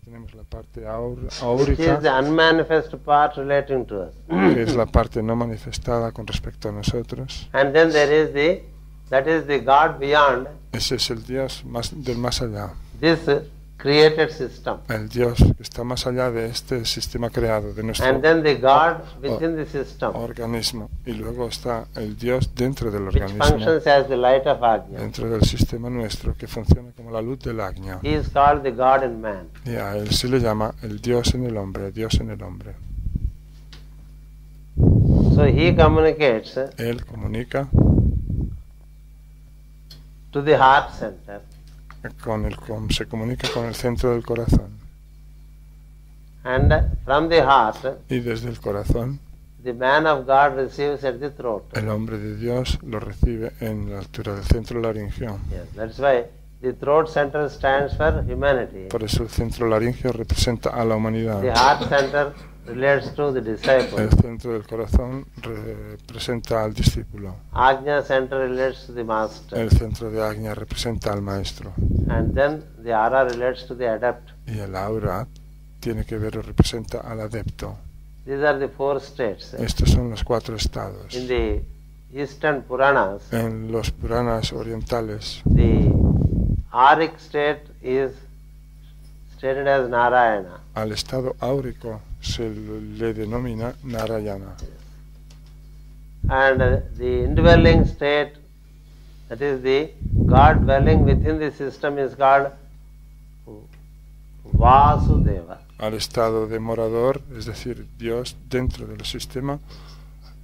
tenemos la parte which áurica, is the unmanifest part relating to us. que es la parte no manifestada con respecto a nosotros. And then there is that is the God beyond Ese es el Dios del más allá, this created system. el Dios que está más allá de este sistema creado, de nuestro And then the God within the system, organismo. Y luego está el Dios dentro del which organismo, functions as the light of Ajna. dentro del sistema nuestro, que funciona como la luz del Ajna. He is called the God in man. Y a él se le llama el Dios en el hombre, Dios en el hombre. So he communicates Él comunica to the heart center. se comunica con el centro del corazón. And from the heart, Y desde el corazón, the man of God receives at the throat. el hombre de Dios lo recibe en la altura del centro laringeo. Yes, that's why the throat center stands for humanity. Por eso el centro laringeo representa a la humanidad. The heart center relates to the disciple. El centro del corazón representa al discípulo. Ajna center relates to the master. El centro de Ajna representa al maestro. And then the aura relates to the adept. Y el aura tiene que ver o representa al adepto. These are the four states. Estos son los 4 estados. In the Eastern Puranas, En los Puranas orientales, the auric state is stated as Narayana. al estado áurico se le denomina Narayana. And the indwelling state, that is the God dwelling within the system, is called Vasudeva. Al estado de morador, es decir, Dios dentro del sistema,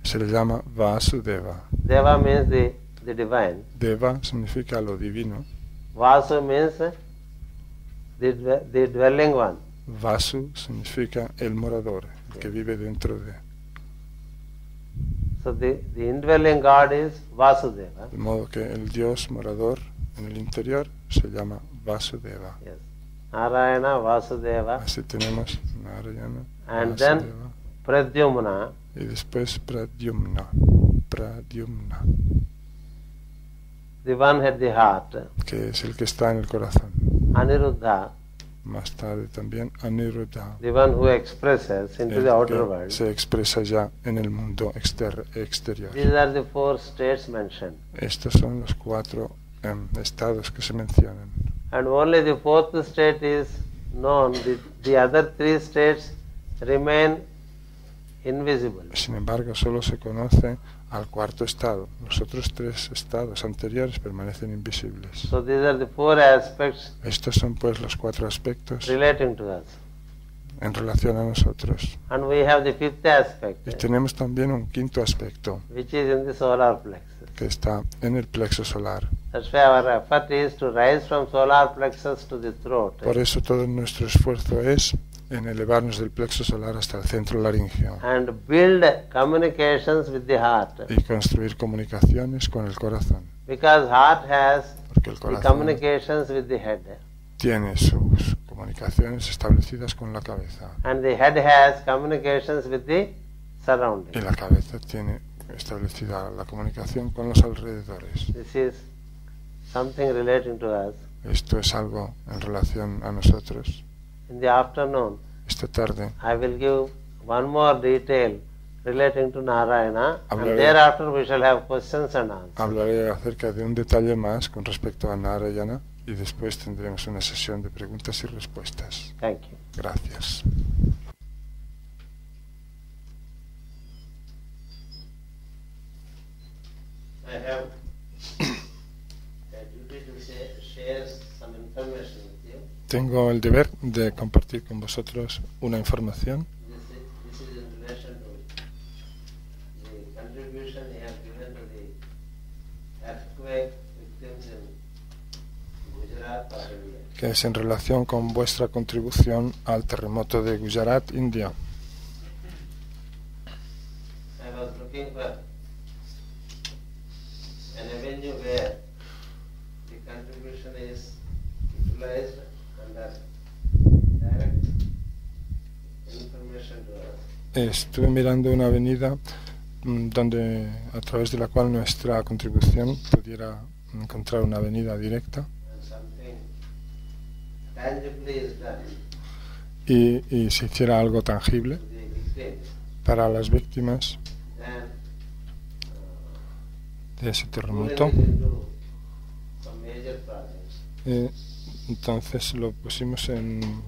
se le llama Vasudeva. Deva means the divine. Deva significa lo divino. Vasu means the dwelling one. Vasu significa el morador, el que vive dentro de. So the indwelling God is Vasudeva. De modo que el Dios morador en el interior se llama Vasudeva. Yes. Narayana, Vasudeva, Así tenemos Narayana, and then Vasudeva, Pradyumna. y después Pradyumna. Pradyumna, The one at the heart. que es el que está en el corazón. Aniruddha, Más tarde también Aniruddha, the one who expresses into el the outer que world. se expresa ya en el mundo exterior. These are the four states mentioned. Estos son los 4 estados que se mencionan. And only the fourth state is known. The other 3 states remain invisible. Sin embargo, solo se conoce al 4.º estado. Los otros 3 estados anteriores permanecen invisibles. So these are the 4 aspects Estos son pues los 4 aspectos relating to us. en relación a nosotros. And we have the 5th aspect, Y tenemos también un 5.º aspecto which is in the solar plexus. que está en el plexo solar. That's why our effort is to rise from solar plexus to the throat. Por eso todo nuestro esfuerzo es en elevarnos del plexo solar hasta el centro laringeo And build communications with the heart. y construir comunicaciones con el corazón. Because heart has Porque el the corazón communications with the head. tiene sus comunicaciones establecidas con la cabeza. And the head has communications with the surroundings. Y la cabeza tiene establecida la comunicación con los alrededores. This is something relating to us. Esto es algo en relación a nosotros. In the afternoon, Esta tarde I will give one more detail relating to Narayana, and Hablaré- thereafter we shall have questions and answers. hablaré acerca de un detalle más con respecto a Narayana y después tendremos una sesión de preguntas y respuestas. Thank you. Gracias. I have a duty to share some information with you. Tengo el deber de compartir con vosotros una información. This is in relation to the contribution he has given to the earthquake victims in Gujarat or India. Que es en relación con vuestra contribución al terremoto de Gujarat, India. I was looking for an avenue where the contribution is utilized under direct information to us. Estuve mirando una avenida donde a través de la cual nuestra contribución pudiera encontrar una avenida directa And something tangibly is done. y se hiciera algo tangible to the victims, para las víctimas then de ese pulling terremoto. it into some major projects. Entonces lo pusimos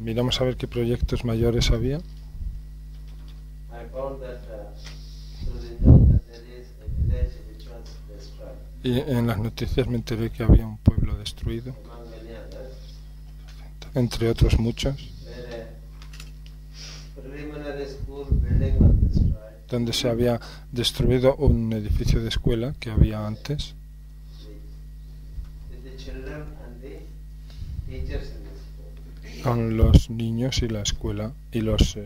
miramos a ver qué proyectos mayores había. I found that through the news that there is a village which was destroyed, Y en las noticias me enteré que había un pueblo destruido, among many others, entre otros muchos, where a preliminary school building was destroyed. donde se había destruido un edificio de escuela que había antes, With the children and the teachers in the school. con los niños y la escuela y los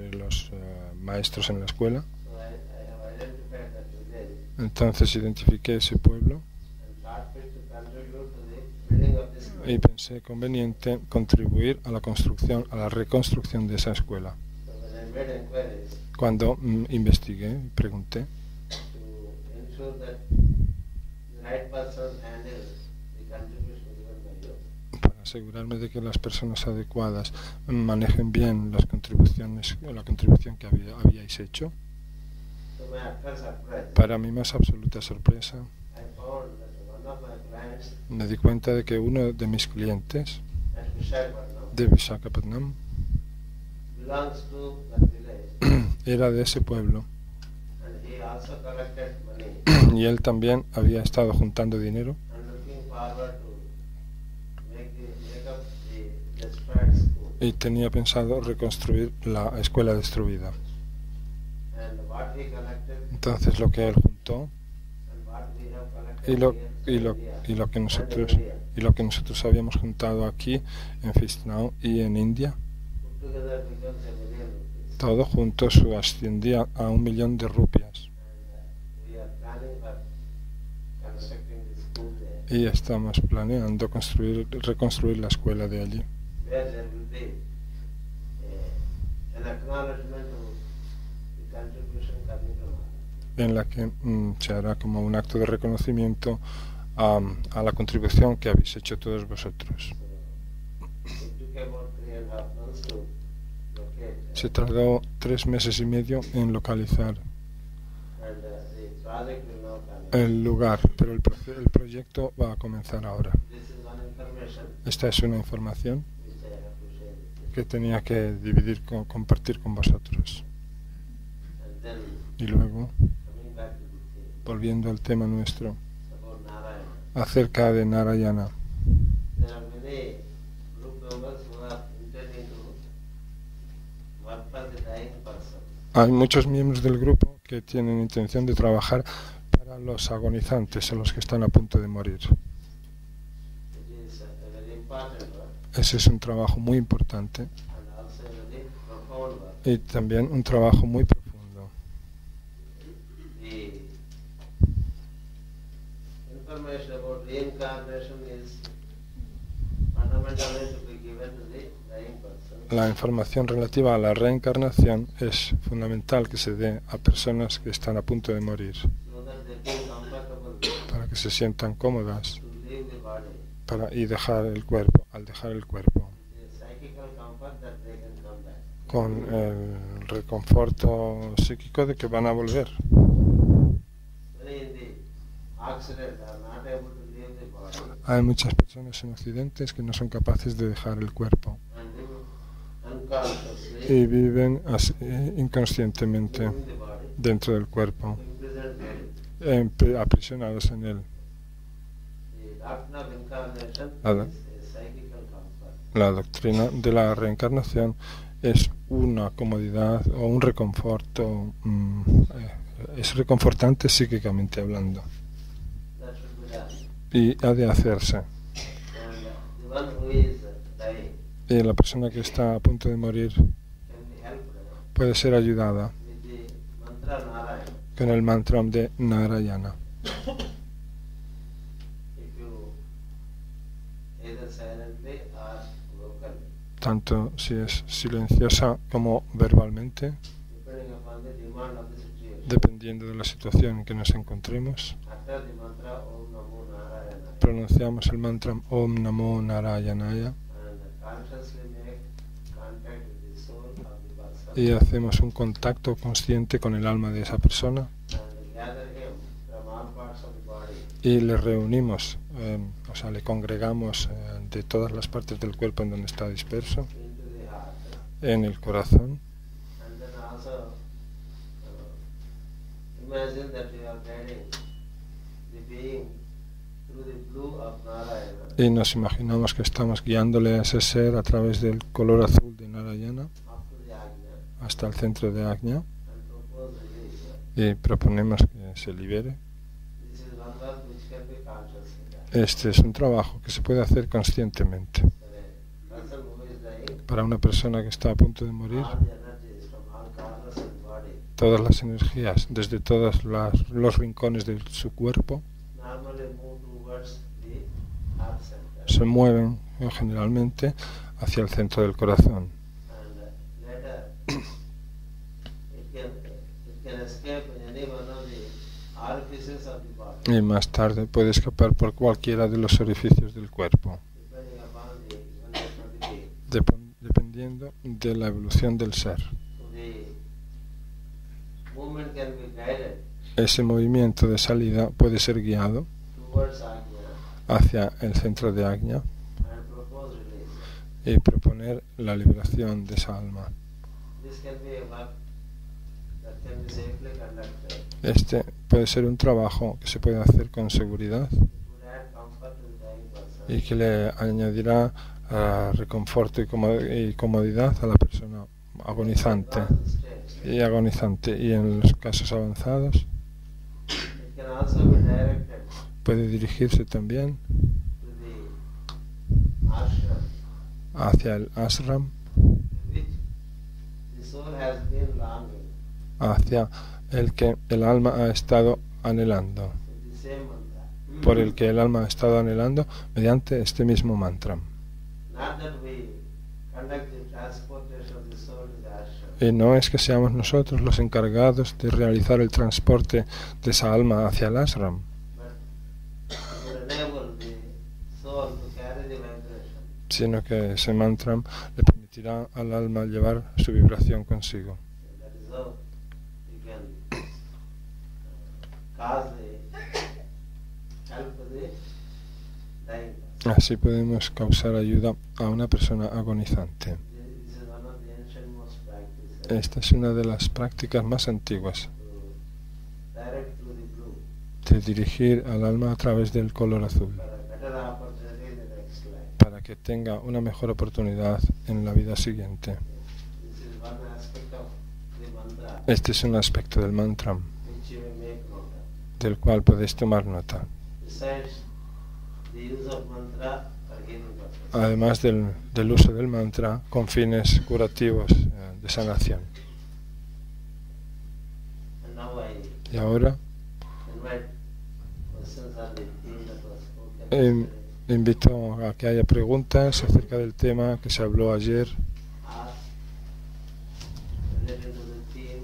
maestros en la escuela. So I have identified that village Entonces identifiqué ese pueblo and thought fit to contribute to the building of this school. y pensé conveniente contribuir a la reconstrucción de esa escuela. So when I made inquiries Cuando investigué, pregunté to ensure that the right person handles the contribution given by you, para asegurarme de que las personas adecuadas manejen bien las contribuciones, la contribución que habíais hecho. to my utter surprise, Para mi más absoluta sorpresa, I found that one of my clients me di cuenta de que uno de mis clientes at Vishakhapatnam de Visakhapatnam belongs to that village, era de ese pueblo and he also collected money y él también había estado juntando dinero and looking forward to make up the destroyed school. y tenía pensado reconstruir la escuela destruida. And what he collected Entonces lo que él juntó and what we have collected y lo, here y in lo, India y lo que and nosotros in India, y lo que nosotros habíamos juntado aquí en Fistnau y en India, put together becomes $1 million rupees. todo junto ascendía a 1 millón de rupias. And we are planning for constructing the school there, Y estamos planeando reconstruir la escuela de allí, where there will be an acknowledgement to the contribution coming from others. en la que se hará como un acto de reconocimiento a la contribución que habéis hecho todos vosotros. It took about 3.5 months to locate, Se tardó 3 meses y medio en localizar and the project will now come. el lugar, pero el proyecto va a comenzar ahora. This is one information Esta es una información which I have to share with you. que tenía que compartir con vosotros. And then Y luego, coming back to the theme volviendo al tema nuestro, about Narayana. acerca de Narayana. There are many group members who are intending to work for the dying person. Hay muchos miembros del grupo que tienen intención de trabajar para los agonizantes, a los que están a punto de morir. It is a very important work Ese es un trabajo muy importante and also a very profound work. y también un trabajo muy profundo. The information about reincarnation is fundamentally to be given to the dying person. La información relativa a la reencarnación es fundamental que se dé a personas que están a punto de morir, So that they feel comfortable para que se sientan cómodas to leave the body. y dejar el cuerpo, al dejar el cuerpo, The psychical comfort that they can come back. con el reconforto psíquico de que van a volver. Many in the Occident are not able to leave the body Hay muchas personas en Occidente que no son capaces de dejar el cuerpo and live unconsciously y viven inconscientemente in the body, dentro del cuerpo, imprisoned in it. aprisionados en él. The doctrine of incarnation Nada. is a psychical comfort. La doctrina de la reencarnación es una comodidad o un reconforto, es reconfortante psíquicamente hablando That should be done. y ha de hacerse. And the one who is dying Y la persona que está a punto de morir can be helped puede ser ayudada with the mantra Narayana. con el mantra de Narayana. If you either silently or vocally, Tanto si es silenciosa como verbalmente, depending upon the demand of the situation. dependiendo de la situación en que nos encontremos. After the mantra Om Namo Narayana Pronunciamos el mantra Om Namo Narayanaya and consciously make contact with the soul y hacemos un contacto consciente con el alma de esa persona and gather him from all parts of the body y le reunimos, o sea, le congregamos de todas las partes del cuerpo en donde está disperso, into the heart. en el corazón. And then also imagine that you are guiding the being through the blue of Narayana Y nos imaginamos que estamos guiándole a ese ser a través del color azul de Narayana up to the Ajna hasta el centro de Ajna and propose release. y proponemos que se libere. This is one work which can be consciously done. Este es un trabajo que se puede hacer conscientemente. For a person who is dying, Para una persona que está a punto de morir, all the energies from all corners of the body todas las energías desde todos los rincones de su cuerpo normally move towards the heart center. se mueven generalmente hacia el centro del corazón. And later it can escape in any one of the orifices of the body, Y más tarde puede escapar por cualquiera de los orificios del cuerpo, depending upon the evolution of the being. dependiendo de la evolución del ser. So the movement can be guided Ese movimiento de salida puede ser guiado towards Ajna hacia el centro de Ajna and propose release. y proponer la liberación de esa alma. This can be a work that can be safely conducted. Este puede ser un trabajo que se puede hacer con seguridad It would add comfort to the dying person. y que le añadirá reconforto y comodidad a la persona agonizante y en los casos avanzados It can also be directed puede dirigirse también to the ashram hacia el ashram, in which the soul has been longing hacia el que el alma ha estado anhelando, with the same mantra. por el que el alma ha estado anhelando mediante este mismo mantra. Not that we conduct the transportation of the soul to the ashram, Y no es que seamos nosotros los encargados de realizar el transporte de esa alma hacia el ashram, but we would enable the soul to carry the vibration. sino que ese mantra le permitirá al alma llevar su vibración consigo. That is how we can cause the help to the dying person. Así podemos causar ayuda a una persona agonizante. This is one of the ancient most practices Esta es una de las prácticas más antiguas, to direct through the blue de dirigir al alma a través del color azul, for a better opportunity in the next life. para que tenga una mejor oportunidad en la vida siguiente. This is one aspect of the mantra Este es un aspecto del mantra which you may make note of. del cual podéis tomar nota. Besides the use of mantra for healing purposes. Además del uso del mantra con fines curativos de sanación. And now I Y ahora invite questions on the theme that was spoken Em, yesterday. invito a que haya preguntas acerca del tema que se habló ayer Ask related to the theme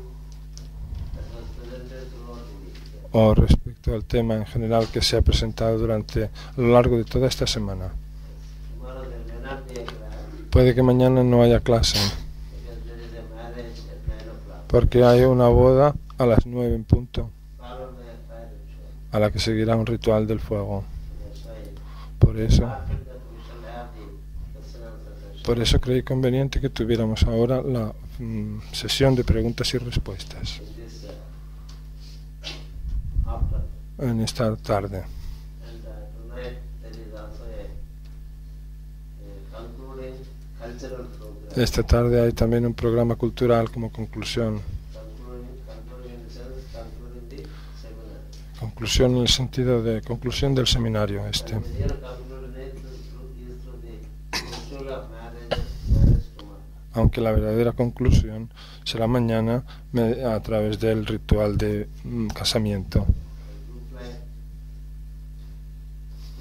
that was presented throughout the week. o respecto al tema en general que se ha presentado durante a lo largo de toda esta semana. Tomorrow there may not be a class Puede que mañana no haya clase because there is a marriage at 9 o'clock, porque hay una boda a las 9 en punto followed by a fire ritual. a la que seguirá un ritual del fuego. That's why Por eso, after that we shall have the question and answer session. por eso creí conveniente que tuviéramos ahora la sesión de preguntas y respuestas In this afternoon. en esta tarde. And tonight there is also a concluding cultural program. Esta tarde hay también un programa cultural como conclusión. Concluding in the sense, concluding the seminar. Conclusión en el sentido de conclusión del seminario este. And the real conclusion is through the ritual of marriage tomorrow. Aunque la verdadera conclusión será mañana a través del ritual de casamiento. The group life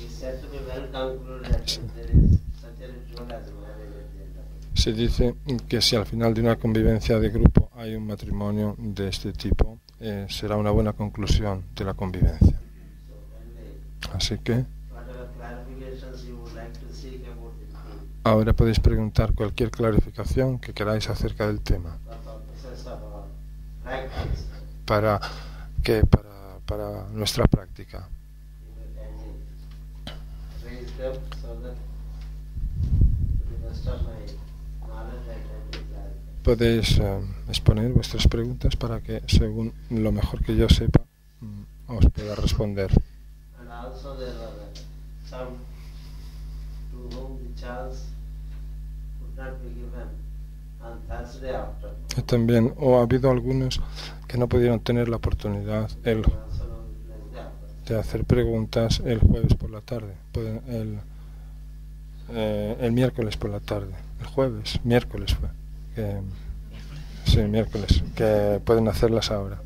is said to be well concluded if there is such a ritual as marriage at the end of it. Se dice que si al final de una convivencia de grupo hay un matrimonio de este tipo, será una buena conclusión de la convivencia. So finally, Así que whatever clarifications you would like to seek about the theme, ahora podéis preguntar cualquier clarificación que queráis acerca del tema. or practice para nuestra práctica. and raise them so that to the best of my knowledge I try to clarify. Podéis exponer vuestras preguntas para que, según lo mejor que yo sepa, os pueda responder. And also there were some to whom the chance could not be given on Thursday afternoon. Y también ha habido algunos que no pudieron tener la oportunidad Also known as Wednesday afternoon. de hacer preguntas el jueves por la tarde, el miércoles por la tarde, el jueves, miércoles fue, sí, miércoles, que pueden hacerlas ahora.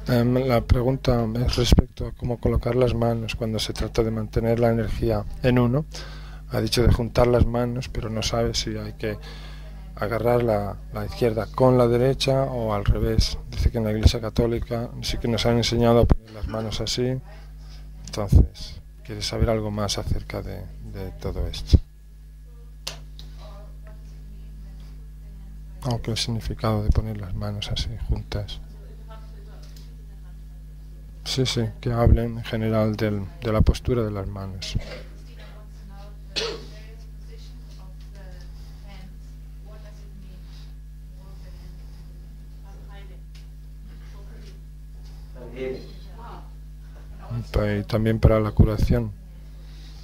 La pregunta es respecto a cómo colocar las manos cuando se trata de mantener la energía en uno. Ha dicho de juntar las manos, pero no sabe si hay que agarrar la izquierda con la derecha o al revés. Dice que en la Iglesia Católica sí que nos han enseñado a poner las manos así. Entonces, quiere saber algo más acerca de todo esto. Aunque el significado de poner las manos así juntas. Sí, que hablen en general de la postura de las manos. Y también para la curación.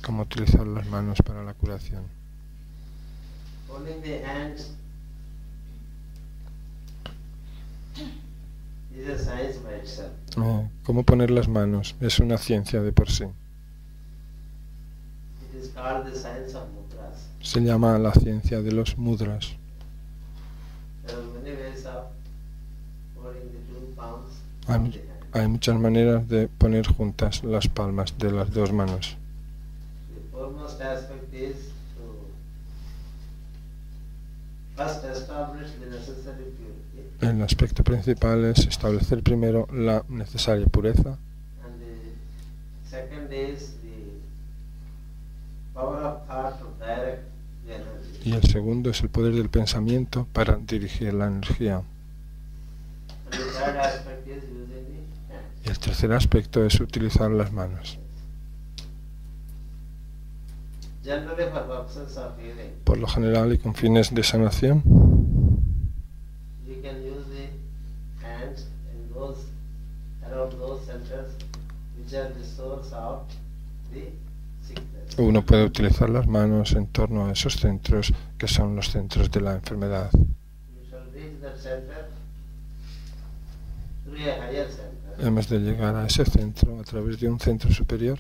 Cómo utilizar las manos para la curación. Holding the hands is a science by itself. Cómo poner las manos es una ciencia de por sí. It is called the science of mudras. Se llama la ciencia de los mudras. There are many ways of holding the two palms Hay, of the hand. hay muchas maneras de poner juntas las palmas de las dos manos. The foremost aspect is to first establish the necessary purity, El aspecto principal es establecer primero la necesaria pureza and the second is the power of thought to direct the energy. y el segundo es el poder del pensamiento para dirigir la energía. And the third aspect is using the hands. Y el tercer aspecto es utilizar las manos. Generally for purposes of healing, Por lo general y con fines de sanación, you can use the hands in those around those centers which are the source of the sickness. uno puede utilizar las manos en torno a esos centros que son los centros de la enfermedad. You shall reach that center through a higher center. Hemos de llegar a ese centro a través de un centro superior.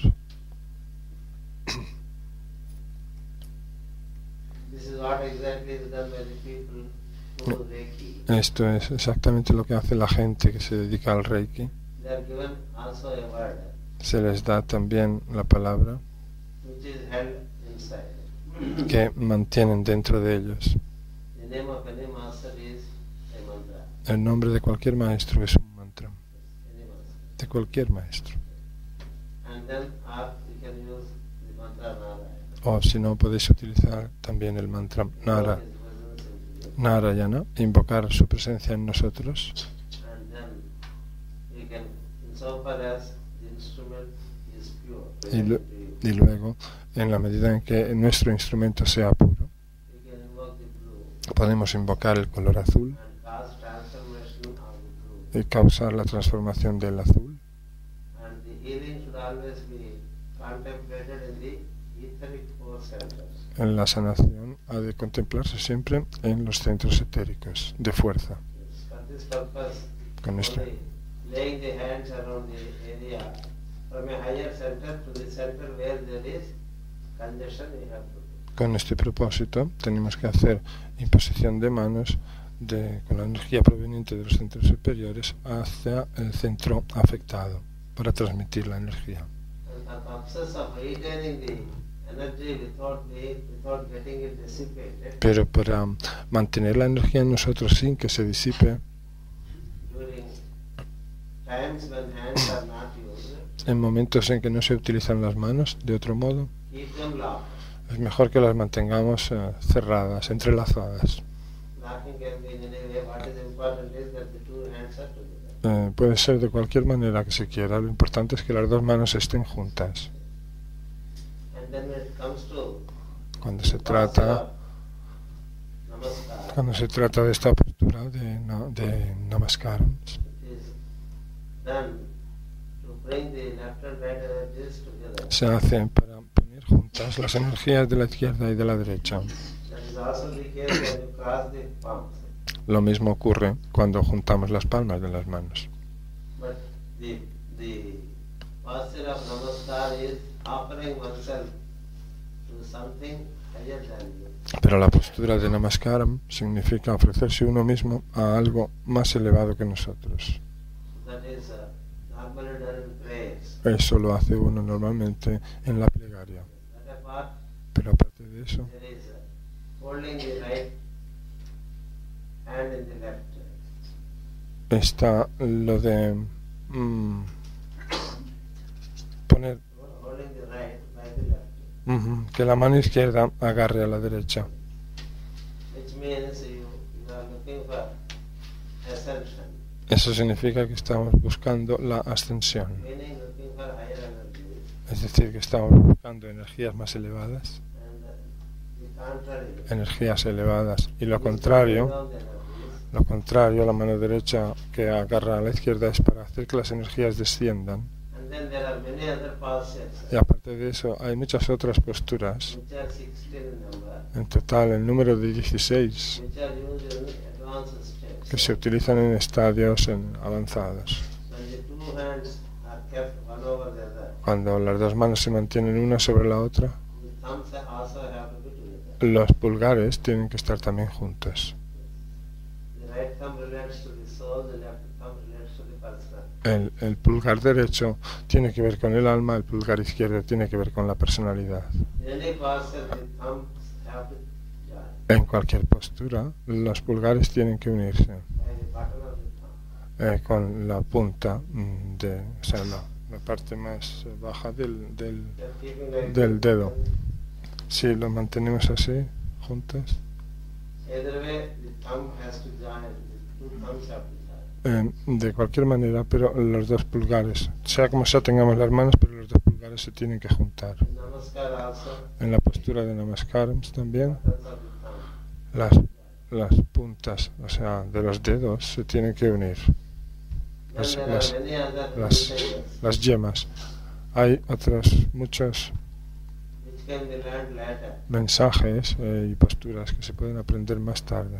This is what exactly is done by the people who do Reiki. Esto es exactamente lo que hace la gente que se dedica al Reiki. They are given also a word Se les da también la palabra which is held inside. que mantienen dentro de ellos. The name of any master is a mantra. El nombre de cualquier maestro es un mantra. Any master. De cualquier maestro. And then you can use the mantra Narayana. O si no, podéis utilizar también el mantra Invoke his presence into you. Narayana, invocar su presencia en nosotros. And then you can, insofar as the instrument is pure, Y, present lu- to you, y luego, en la medida en que nuestro instrumento sea puro, you can invoke the blue podemos invocar el color azul and cause transformation of the blue. y causar la transformación del azul. And the healing should always be contemplated in the etheric four centers. En la sanación ha de contemplarse siempre en los centros etéricos de fuerza. For this purpose, Con esto, only laying the hands around the area from a higher center to the center where there is congestion we have to do. con este propósito tenemos que hacer imposición de manos con la energía proveniente de los centros superiores hacia el centro afectado. para transmitir la energía. And the purpose of retaining the energy without getting it dissipated Pero para mantener la energía en nosotros sin que se disipe, during times when hands are not used, en momentos en que no se utilizan las manos de otro modo, keep them locked. es mejor que las mantengamos cerradas, entrelazadas. Locking can be in any way. What is important is that the two hands are together. Puede ser de cualquier manera que se quiera, lo importante es que las dos manos estén juntas. And then when it comes to Cuando se trata Namaskar, de esta postura de Namaskaram, it is done to bring the left and right energies together. se hace para poner juntas las energías de la izquierda y de la derecha. That is also the case when you cross the palms. Lo mismo ocurre cuando juntamos las palmas de las manos. But the posture of Namaskar is offering oneself to something higher than you. Pero la postura de Namaskaram significa ofrecerse uno mismo a algo más elevado que nosotros. That is normally done in prayers. Eso lo hace uno normalmente en la plegaria. That apart, Pero aparte de eso, there is holding the right hand in the left. está lo de poner Holding the right by the left. que la mano izquierda agarre a la derecha. Which means you are looking for ascension. Eso significa que estamos buscando la ascensión. Meaning looking for higher energies. Es decir, que estamos buscando energías más elevadas, And the contrary. energías elevadas. Y lo contrario, la mano derecha que agarra a la izquierda es para hacer que las energías desciendan. And then there are many other postures, Y aparte de eso, hay muchas otras posturas. which are 16 in number, En total, el número de 16 which are used in advanced states. que se utilizan en estadios avanzados. When the two hands are kept one over the other, Cuando las dos manos se mantienen una sobre la otra, the thumbs also have to be together. los pulgares tienen que estar también juntos. The right thumb relates to the soul, the left thumb relates to the person. El pulgar derecho tiene que ver con el alma, el pulgar izquierdo tiene que ver con la personalidad. In any posture, the thumbs have to join En cualquier postura, los pulgares tienen que unirse by the button of the thumb. con la punta o sea, la parte más baja del Just keeping like del this. dedo. Si lo mantenemos así, juntas, Either way, the thumb has to join. The two thumbs have to join. de cualquier manera, pero los dos pulgares, sea como sea, tengamos las manos, pero los dos pulgares se tienen que juntar. In Namaskar also, En la postura de Namaskaram también, buttons of the thumb. las puntas, o sea, de los dedos se tienen que unir. Then Las, there las, are many other las, fingers las yemas. Hay otros muchos which can be learned later. mensajes y posturas que se pueden aprender más tarde.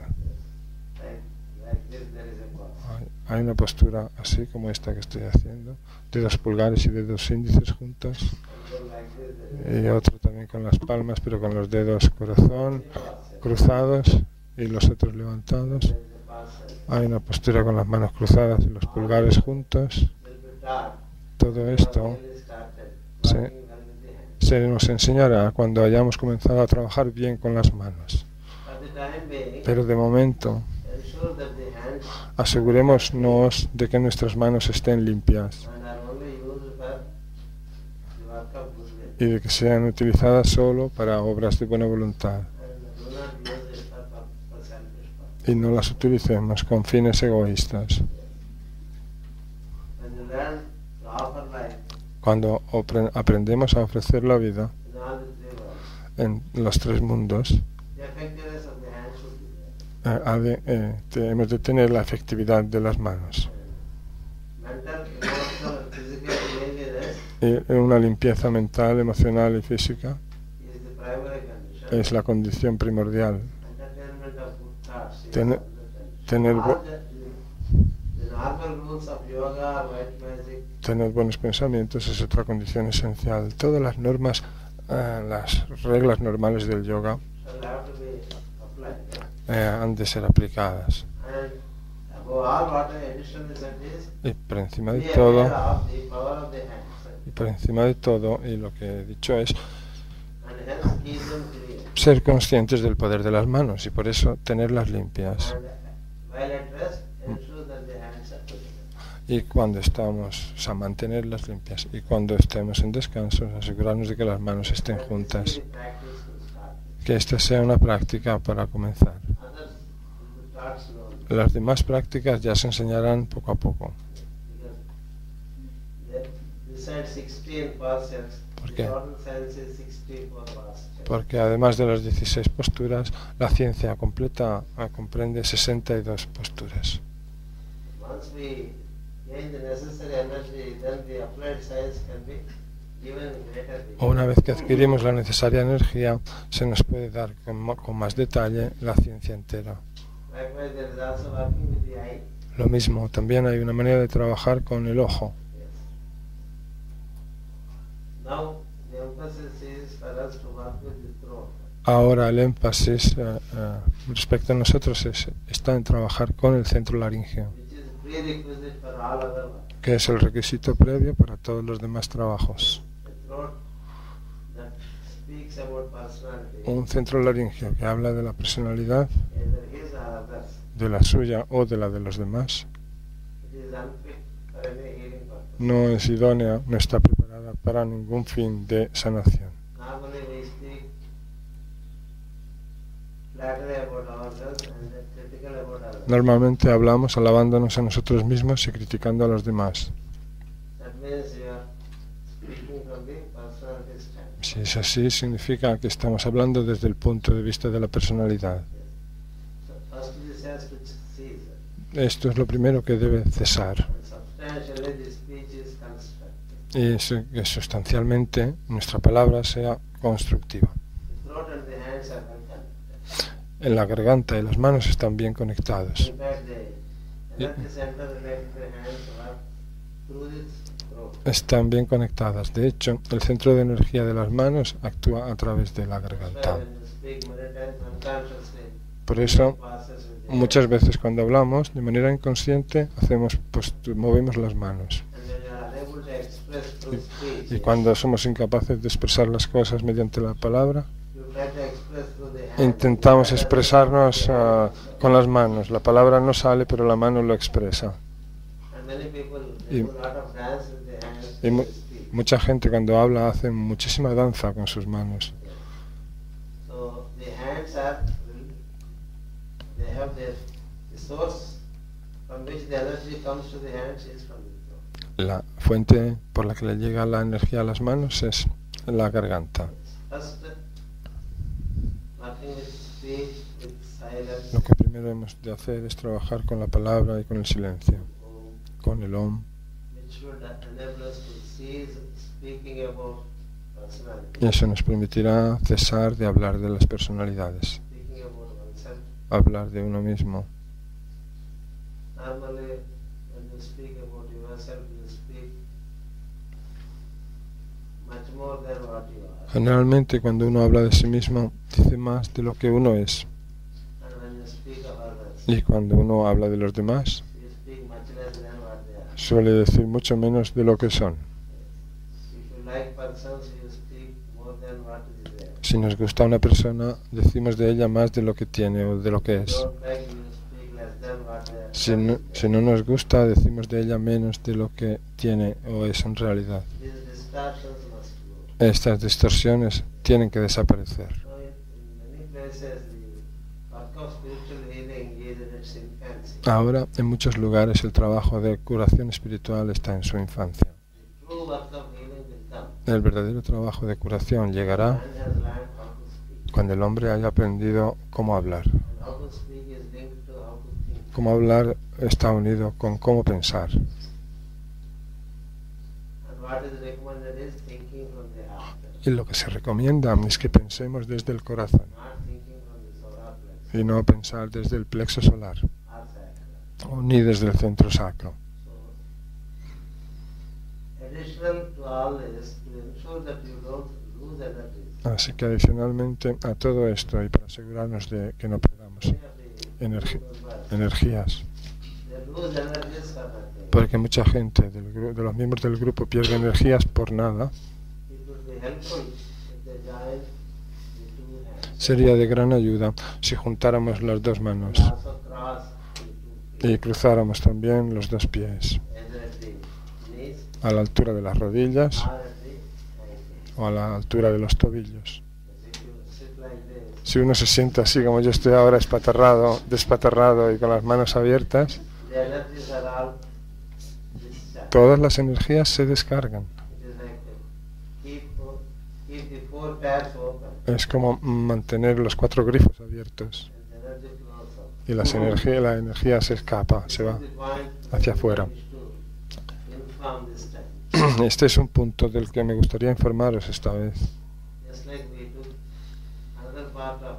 Like this, there is a pause. Hay una postura así como esta que estoy haciendo, dedos pulgares y dedos índices juntos, And then like this, there is y otro también con las palmas, pero con los dedos corazón a pause. cruzados y los otros levantados. There is a pause. Hay una postura con las manos cruzadas y los pulgares juntos. Will be taught. Todo esto Really started Sí. working well with the hands. se nos enseñará cuando hayamos comenzado a trabajar bien con las manos. For the time being, Pero de momento, ensure that the hands asegurémonos de que nuestras manos estén limpias and are only used for the work of goodwill. y de que sean utilizadas solo para obras de buena voluntad And do not use it for selfish purpose. y no las utilicemos con fines egoístas. When you learn to offer life Cuando aprendemos a ofrecer la vida in all the three worlds, en los tres mundos, the effectiveness of the hands should be there. hemos de tener la efectividad de las manos. Mental, emotional, and physical cleanliness Y una limpieza mental, emocional y física is the primary condition. es la condición primordial. Entertainment of good thoughts is Tener- the tener bu- the normal rules of yoga or white magic Tener buenos pensamientos es otra condición esencial. Todas las normas, las reglas normales del yoga shall have to be applied. han de ser aplicadas. And above all, what the additional result is, Y por encima de be todo, aware of the power of the hands, y por encima de todo, y lo que he dicho es and hence keep them clear. ser conscientes del poder de las manos y por eso tenerlas limpias. And while at rest, ensure that the hands are together. Y cuando estamos, o sea, mantenerlas limpias. Y cuando estemos en descanso, asegurarnos de que las manos estén That juntas. is the practice to start. Que esta sea una práctica para comenzar. Others will start slowly. Las demás prácticas ya se enseñarán poco a poco. Because besides 16 postures, ¿Por the qué? total science is 64 postures. Porque además de las 16 posturas, la ciencia completa comprende 62 posturas. Once we gain the necessary energy, then the applied science can be given greater detail. Una vez que adquirimos la necesaria energía, se nos puede dar con más detalle la ciencia entera. Likewise, there is also working with the eye. Lo mismo, también hay una manera de trabajar con el ojo. Yes. Now, the emphasis is for us to work with the throat. Ahora el énfasis respecto a nosotros está en trabajar con el centro laríngeo, Which is prerequisite for all other work. que es el requisito previo para todos los demás trabajos. The throat that speaks about personality, Un centro laríngeo que habla de la personalidad, either his or others, de la suya o de la de los demás, it is unfit for any healing purpose. no es idónea, no está preparada para ningún fin de sanación. Normally we speak flattery about ourselves and critical about others. Normalmente hablamos alabándonos a nosotros mismos y criticando a los demás. That means you are speaking from the personality standpoint. Si es así, significa que estamos hablando desde el punto de vista de la personalidad. So first this has to cease. Esto es lo primero que debe cesar. And substantially the speech is constructive. Y que sustancialmente nuestra palabra sea constructiva. The throat and the hands are well connected. En la garganta y las manos están bien conectados. In fact, the energy center related to the hands work through the throat. Están bien conectadas. De hecho, el centro de energía de las manos actúa a través de la So garganta. when you speak many times unconsciously, Por eso, passes with the muchas veces cuando hablamos, de manera inconsciente, movemos las manos. and when you are unable to express through speech, Y cuando somos incapaces de expresar las cosas mediante la palabra, you try to express through the hands. intentamos expresarnos con las manos. La palabra no sale, pero la mano lo expresa. And many people Y- do a lot of dance with the hands Y to mu- speak. mucha gente cuando habla hace muchísima danza con sus manos. So the hands are, they have the source from which the energy comes to the hands is from the throat. La fuente por la que le llega la energía a las manos es la garganta. First, working with speech, with silence, Lo que primero hemos de hacer es trabajar con la palabra y con el silencio, con el om, which would enable us to cease speaking about personality, y eso nos permitirá cesar de hablar de las personalidades, speaking about oneself. hablar de uno mismo. Normally, when you speak about yourself, you speak much more than what you are. Generalmente cuando uno habla de sí mismo, dice más de lo que uno es, And when you speak of others, y cuando uno habla de los demás, you speak much less than what they are. suele decir mucho menos de lo que son. If you like persons, you speak more than what is there. Si nos gusta una persona, decimos de ella más de lo que tiene o de lo que If es. you don't like, you speak less than what they are. Si no nos gusta, decimos de ella menos de lo que tiene o es en realidad. These distortions must go. Estas distorsiones tienen que desaparecer. So in many places, the work of spiritual healing is in its infancy. Ahora, en muchos lugares, el trabajo de curación espiritual está en su infancia. The true work of healing will come. El verdadero trabajo de curación llegará Man has learned how to speak. cuando el hombre haya aprendido cómo hablar. And how to speak is linked to how to think. Cómo hablar está unido con cómo pensar. And what is recommended is thinking from the heart, Y lo que se recomienda es que pensemos desde el corazón not thinking from the solar plexus y no pensar desde el plexo solar or sacral. o ni desde el centro sacro. So, additional to all this, to ensure that you don't lose energies, Así que adicionalmente a todo esto y para asegurarnos de que no perdamos many of the energi- members, energías, their lose energies for nothing. Porque mucha gente de los miembros del grupo pierde energías por nada. It would be helpful if they join the two hands. Sería de gran ayuda si juntáramos las dos manos And also cross the two feet, y cruzáramos también los dos pies either at the knees a la altura de las rodillas or at the ankles. o a la altura de los tobillos. As if you sit like this, Si uno se sienta así como yo estoy ahora, despatarrado y con las manos abiertas, the energies are all discharged. todas las energías se descargan. It is like keep the four tabs open Es como mantener los 4 grifos abiertos and the energy flows up. y la energía se escapa, se va The point hacia afuera. is to inform this time. Este es un punto del que me gustaría informaros esta vez. Just like we took another part of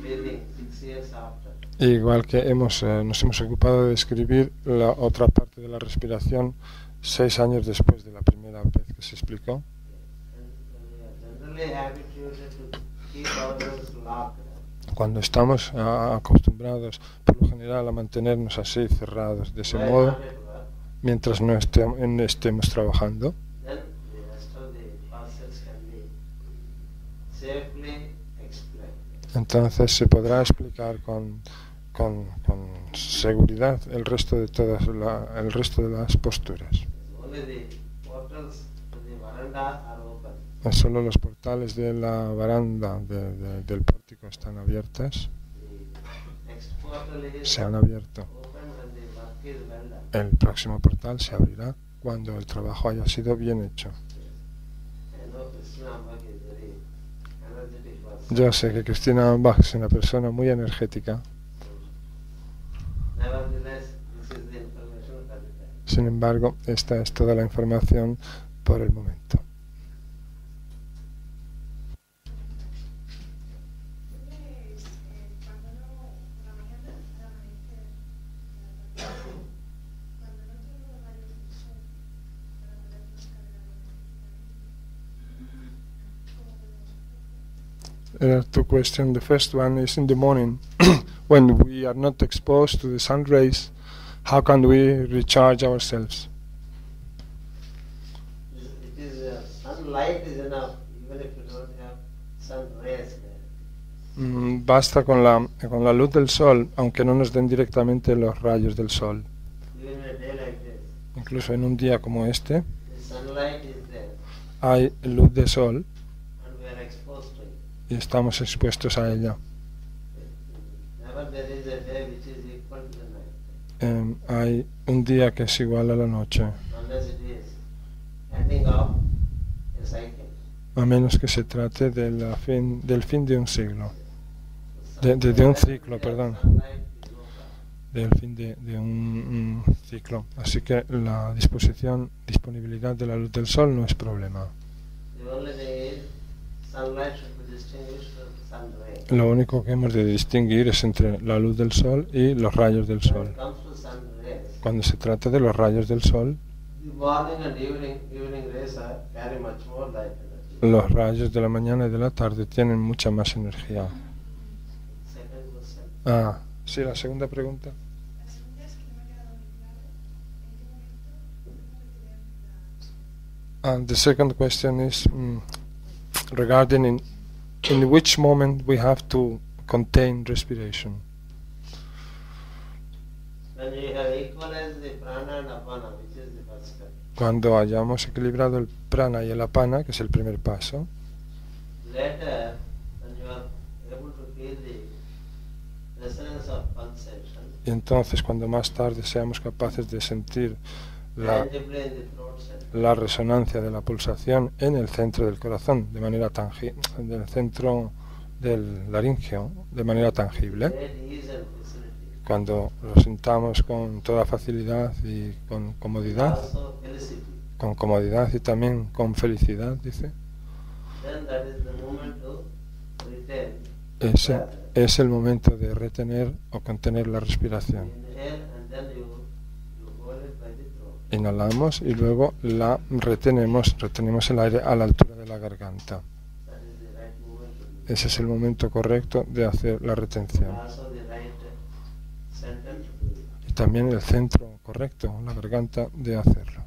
breathing 6 years after. Igual que nos hemos ocupado de describir la otra parte de la respiración 6 años después de la primera vez que se explicó. And we are generally habituated to keep ourselves locked. Cuando estamos acostumbrados por lo general a mantenernos así cerrados de ese While modo, not at work, mientras no estemos trabajando, then the rest of the process can be safely explained. entonces se podrá explicar con seguridad el resto de las posturas. Only the portals to the veranda are open. Solo los portales de la baranda del pórtico están abiertas, The next portal is se han abierto. open when the work is well done. El próximo portal se abrirá cuando el trabajo haya sido bien hecho. I know Krishna Bhag is very energetic person. Yo sé que Cristina Bach es una persona muy energética, Nevertheless, this is the information for the time. sin embargo, esta es toda la información por el momento. There are 2 questions. The first one is in the morning, when we are not exposed to the sun rays, how can we recharge ourselves? It is sunlight is enough, even if you don't have sun rays there. Basta con la luz del sol, aunque no nos den directamente los rayos del sol. Even in a day like this, Incluso en un día como este, the sunlight is there hay luz de sol and we are exposed to it. y estamos expuestos a ella. Never there is a day which is equal to the night, Hay un día que es igual a la noche, unless it is ending of a cycle. a menos que se trate del fin de un siglo, de un ciclo, perdón. Sunlight is no problem. Del fin de un ciclo. Así que la disponibilidad de la luz del sol no es problema. The only thing is sunlight should be distinguished from sun ray. Lo único que hemos de distinguir es entre la luz del sol y los rayos del When sol. it comes to sun rays, Cuando se trata de los rayos del sol, the morning and evening rays are carry much more light energy. los rayos de la mañana y de la tarde tienen mucha más energía. Second question. Sí, la segunda pregunta. La segunda es que no me ha quedado muy claro en qué momento uno retirar la... The second question is regarding in which moment we have to contain respiration. When you have equalized the prana and apana, which is the first step, Cuando hayamos equilibrado el prana y el apana, que es el primer paso, later when you are able to feel the resonance of pulsation y entonces cuando más tarde seamos capaces de sentir tangibly in the throat center, la resonancia de la pulsación en el centro del corazón, de manera tangible, en el centro del laringeo, de manera tangible, great ease and facility, cuando lo sintamos con toda facilidad y con also felicity, comodidad y también con felicidad, dice, then that is the moment to retain. ese breath. es el momento de retener o contener la respiración. Inhale and then you hold it by the throat. Inhalamos y luego la retenemos el aire a la altura de la garganta. That is the right moment to do. Ese es el momento correcto de hacer la retención. Also the right sentence to do it. Y también el centro correcto, la garganta, de hacerlo.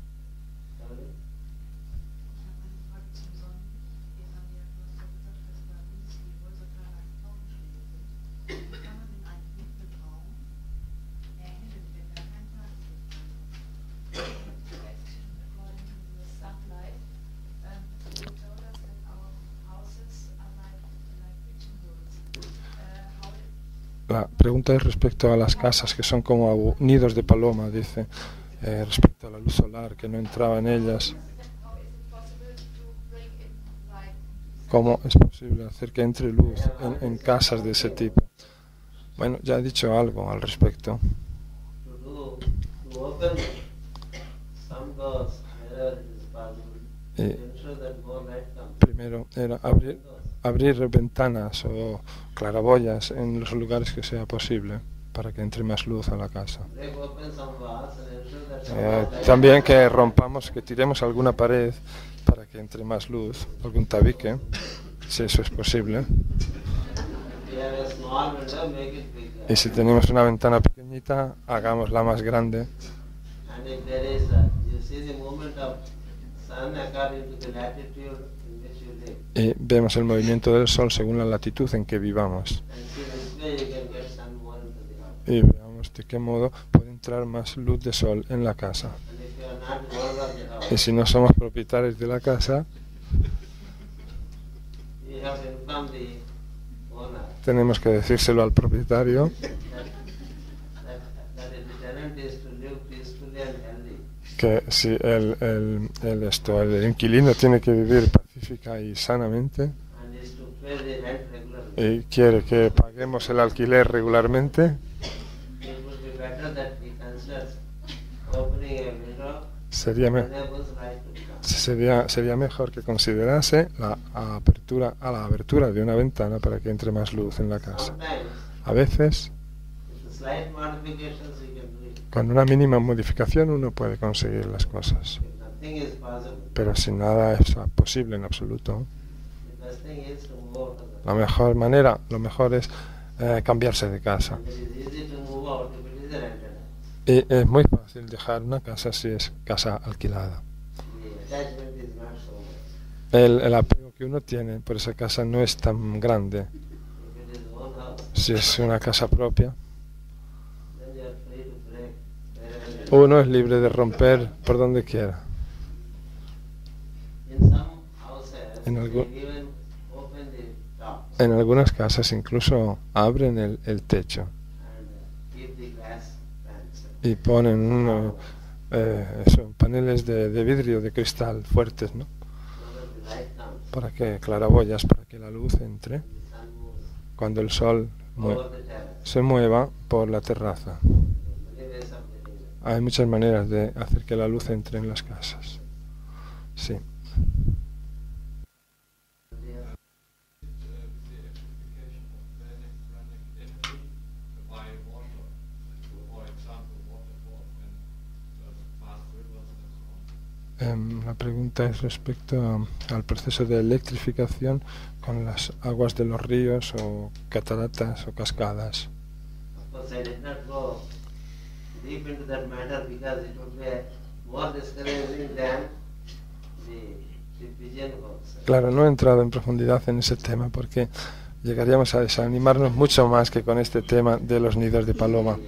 La pregunta es respecto a las casas que son como nidos de paloma, dice, respecto a la luz solar que no entraba en ellas. ¿Cómo es posible hacer que entre luz en casas de ese tipo? Bueno, ya he dicho algo al respecto. Primero era abrir ventanas o claraboyas en los lugares que sea posible para que entre más luz a la casa. También que rompamos, que tiremos alguna pared para que entre más luz, algún tabique, si eso es posible. Y si tenemos una ventana pequeñita, hagámosla más grande. Y vemos el movimiento del sol según la latitud en que vivamos. Y veamos de qué modo puede entrar más luz de sol en la casa. Y si no somos propietarios de la casa, tenemos que decírselo al propietario que si el inquilino tiene que vivir pacífica y sanamente y quiere que paguemos el alquiler regularmente, sería mejor que considerase la abertura de una ventana para que entre más luz en la casa. A veces, con una mínima modificación uno puede conseguir las cosas, pero si nada es posible en absoluto, lo mejor es cambiarse de casa. Y es muy fácil dejar una casa si es casa alquilada. El apego que uno tiene por esa casa no es tan grande. Si es una casa propia, uno es libre de romper por donde quiera. En algunas casas incluso abren el techo y ponen paneles de vidrio, de cristal fuertes, ¿no? Para que claraboyas, para que la luz entre cuando el sol se mueva por la terraza. Hay muchas maneras de hacer que la luz entre en las casas. Sí. La pregunta es respecto al proceso de electrificación con las aguas de los ríos o cataratas o cascadas. Claro, no he entrado en profundidad en ese tema porque llegaríamos a desanimarnos mucho más que con este tema de los nidos de paloma.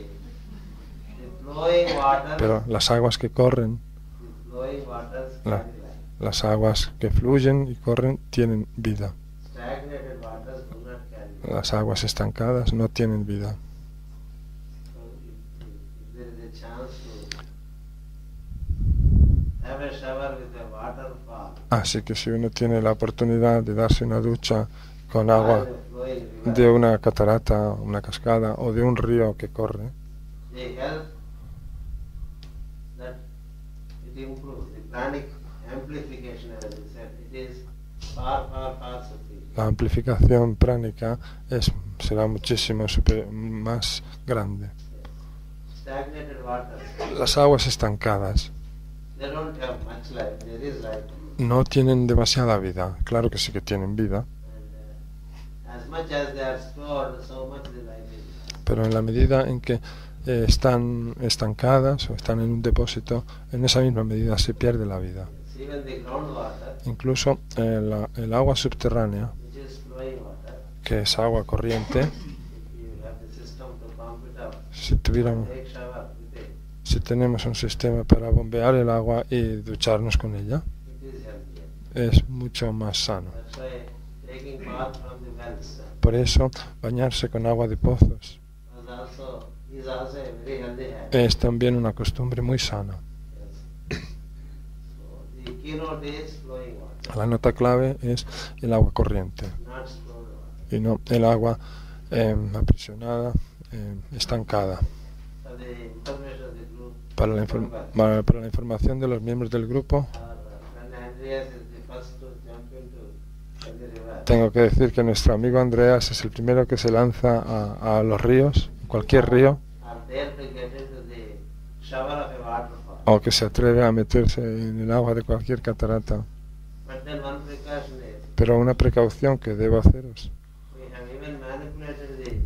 Pero las aguas que corren, las aguas que fluyen y corren tienen vida. Las aguas estancadas no tienen vida. Así que si uno tiene la oportunidad de darse una ducha con agua de una catarata, una cascada o de un río que corre, la amplificación pránica será muchísimo más grande. Las aguas estancadas no tienen demasiada vida. Claro que sí que tienen vida, pero en la medida en que están estancadas o están en un depósito, en esa misma medida se pierde la vida. Even the groundwater, Incluso el agua subterránea, which is flowing water, que es agua corriente, if you have the system to pump it up, take shower with it, si tenemos un sistema para bombear el agua y ducharnos con ella, it is healthier. es mucho más sano. That's why taking bath from the wells Por eso, bañarse con agua de pozos is also a very healthy habit. es también una costumbre muy sana. Yes. So the keynote is flowing water, La nota clave es el agua corriente not stored water. y no el agua aprisionada, estancada. For the information of the group, Para la información de los miembros del grupo, our friend Andreas is the first to jump into the river. tengo que decir que nuestro amigo Andreas es el primero que se lanza a los ríos, cualquier río, Are there to get into the shower of a waterfall. o que se atreve a meterse en el agua de cualquier catarata. But then one precaution is, Pero una precaución que debo haceros we have even manipulated the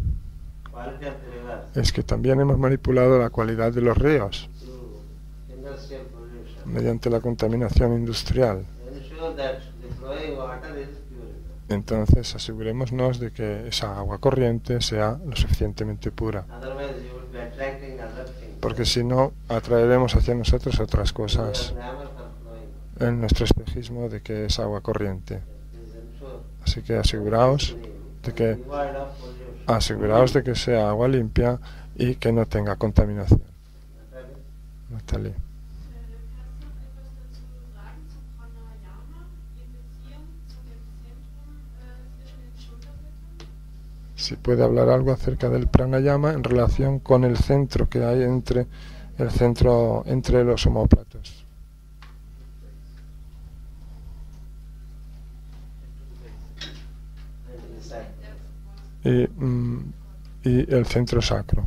quality of the rivers es que también hemos manipulado la cualidad de los ríos through industrial pollution. mediante la contaminación industrial. Ensure that the flowing water is purified. Entonces asegurémonos de que esa agua corriente sea lo suficientemente pura, Otherwise, you would be attracting other things. porque si no atraeremos hacia nosotros otras Your cosas glamour for flowing water. en nuestro espejismo de que es agua corriente. Please ensure Así que aseguraos de que devoid of pollution. aseguraos de que sea agua limpia y que no tenga contaminación. Natalie. Kannst du noch etwas dazu sagen zu Pranayama in Beziehung zu dem Zentrum zwischen den Schulterblättern? Si puede hablar algo acerca del pranayama en relación con el centro que hay entre los omóplatos And inside. y el centro sacro.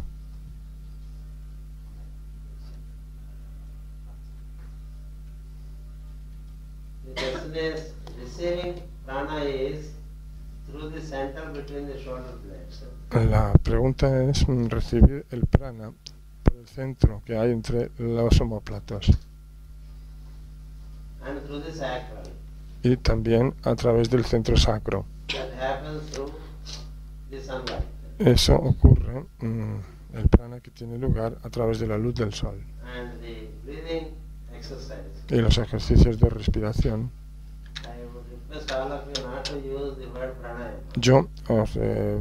The question is, receiving prana is through the center between the shoulder blades. La pregunta es recibir el prana por el centro que hay entre los omóplatos And through the sacral. y también a través del centro sacro. That happens through the sunlight. Eso ocurre, el prana que tiene lugar a través de la luz del sol And the breathing exercise. y los ejercicios de respiración. I would request all of you not to use the word pranayama. Yo os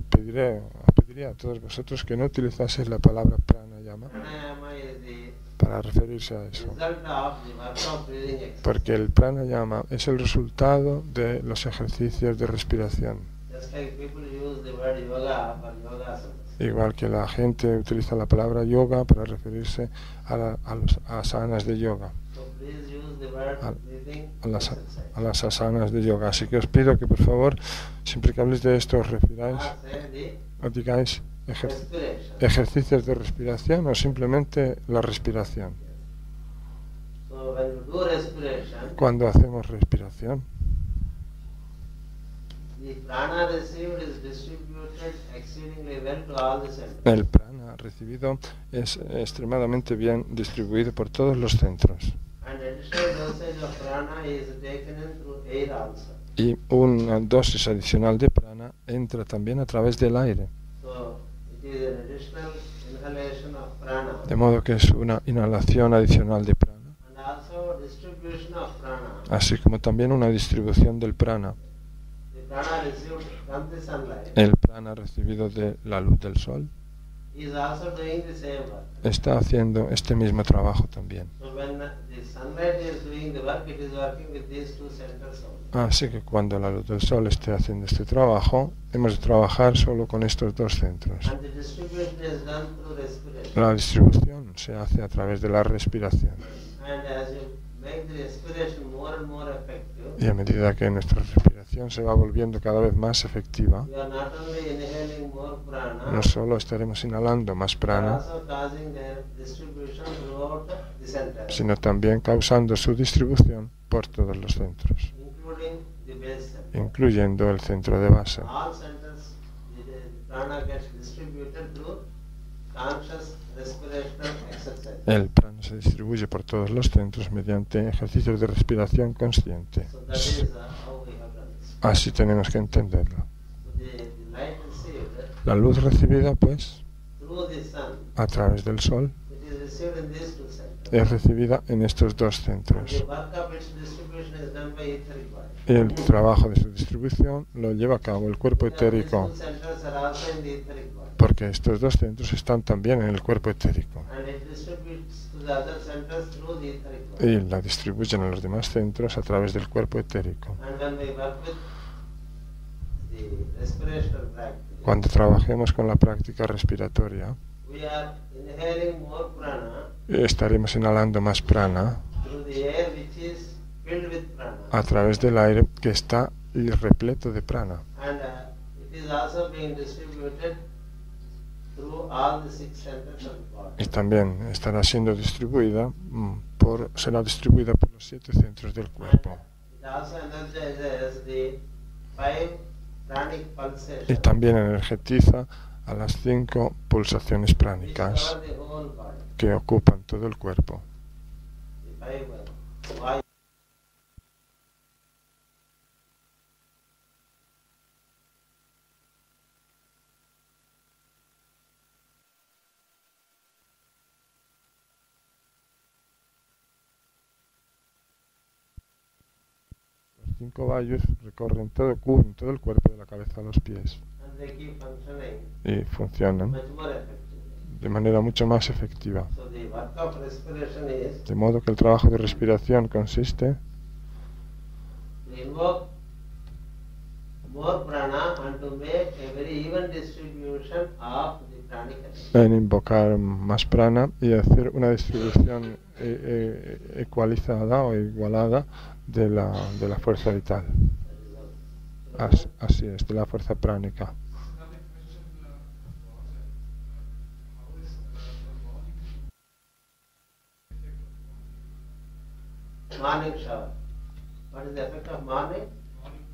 pediría a todos vosotros que no utilizaseis la palabra pranayama Pranayama is the para referirse a eso, result of the work of breathing exercise. porque el pranayama es el resultado de los ejercicios de respiración. Just like people use the word yoga for yoga asanas. Igual que la gente utiliza la palabra yoga para referirse a los asanas de yoga, So please use the word Al- breathing a las, exercise. a las asanas de yoga. Así que os pido que por favor, siempre que habléis de esto, os refiráis Not say o digáis the respiration. ejercicios de respiración o simplemente la respiración. So when you do respiration, Cuando hacemos respiración, the prana received is distributed exceedingly well to all the centers. el prana recibido es extremadamente bien distribuido por todos los centros And additional dosage of prana is taken in through air also. y una dosis adicional de prana entra también a través del aire, So it is an additional inhalation of prana de modo que es una inhalación adicional de prana, and also distribution of prana. así como también una distribución del prana, The prana received from the sunlight el prana recibido de la luz del sol is also doing the same work. está haciendo este mismo trabajo también. So when the sunlight is doing the work, it is working with these two centers only. Así que cuando la luz del sol esté haciendo este trabajo, hemos de trabajar solo con estos dos centros. And the distribution is done through respiration. La distribución se hace a través de la respiración. And as you make the respiration more and more effective, Y a medida que nuestra respiración se va volviendo cada vez más efectiva, you are not only inhaling more prana, no solo estaremos inhalando más but prana, also causing their distribution throughout the center, sino también causando su distribución por todos los centros, including the base center. incluyendo el centro de base. All centers, the prana gets distributed through conscious respirational exercise. El prana se distribuye por todos los centros mediante ejercicios de respiración consciente. So that is how we have done this. Así tenemos que entenderlo. So the light received La luz recibida, pues, through the sun, a través del sol, it is received in these two centers. es recibida en estos dos The centros. work of its distribution is done by etheric body. El trabajo de su distribución lo lleva a cabo el cuerpo These etérico, two centers are also in the etheric body. porque estos dos centros están también en el cuerpo etérico And it distributes to the other centers through the etheric body. y la distribuyen a los demás centros a través del cuerpo etérico. And when we work with the respirational practice, Cuando trabajemos con la práctica respiratoria, we are inhaling more prana estaremos inhalando más prana through the air which is filled with prana. a través del aire que está repleto de prana. And it is also being distributed through all the six centers of the body. Y también estará siendo distribuida será distribuida por los 7 centros del cuerpo. It also energizes the five pranic Y pulsations también energetiza a las 5 pulsaciones which pránicas cover the whole body. que ocupan todo el cuerpo. The five vayu. Los 5 vayus recorren cubren todo el cuerpo de la cabeza a los pies And they keep functioning y funcionan much more effectively. de manera mucho más efectiva. So the work of respiration is De modo que el trabajo de respiración consiste to invoke more prana and to make a very even distribution of the pranic energy. en invocar más prana y hacer una distribución ecualizada o igualada de la fuerza vital. That is all. Así es, de la fuerza pránica. Another question how is the morning Morning shower. What is the effect of morning? morning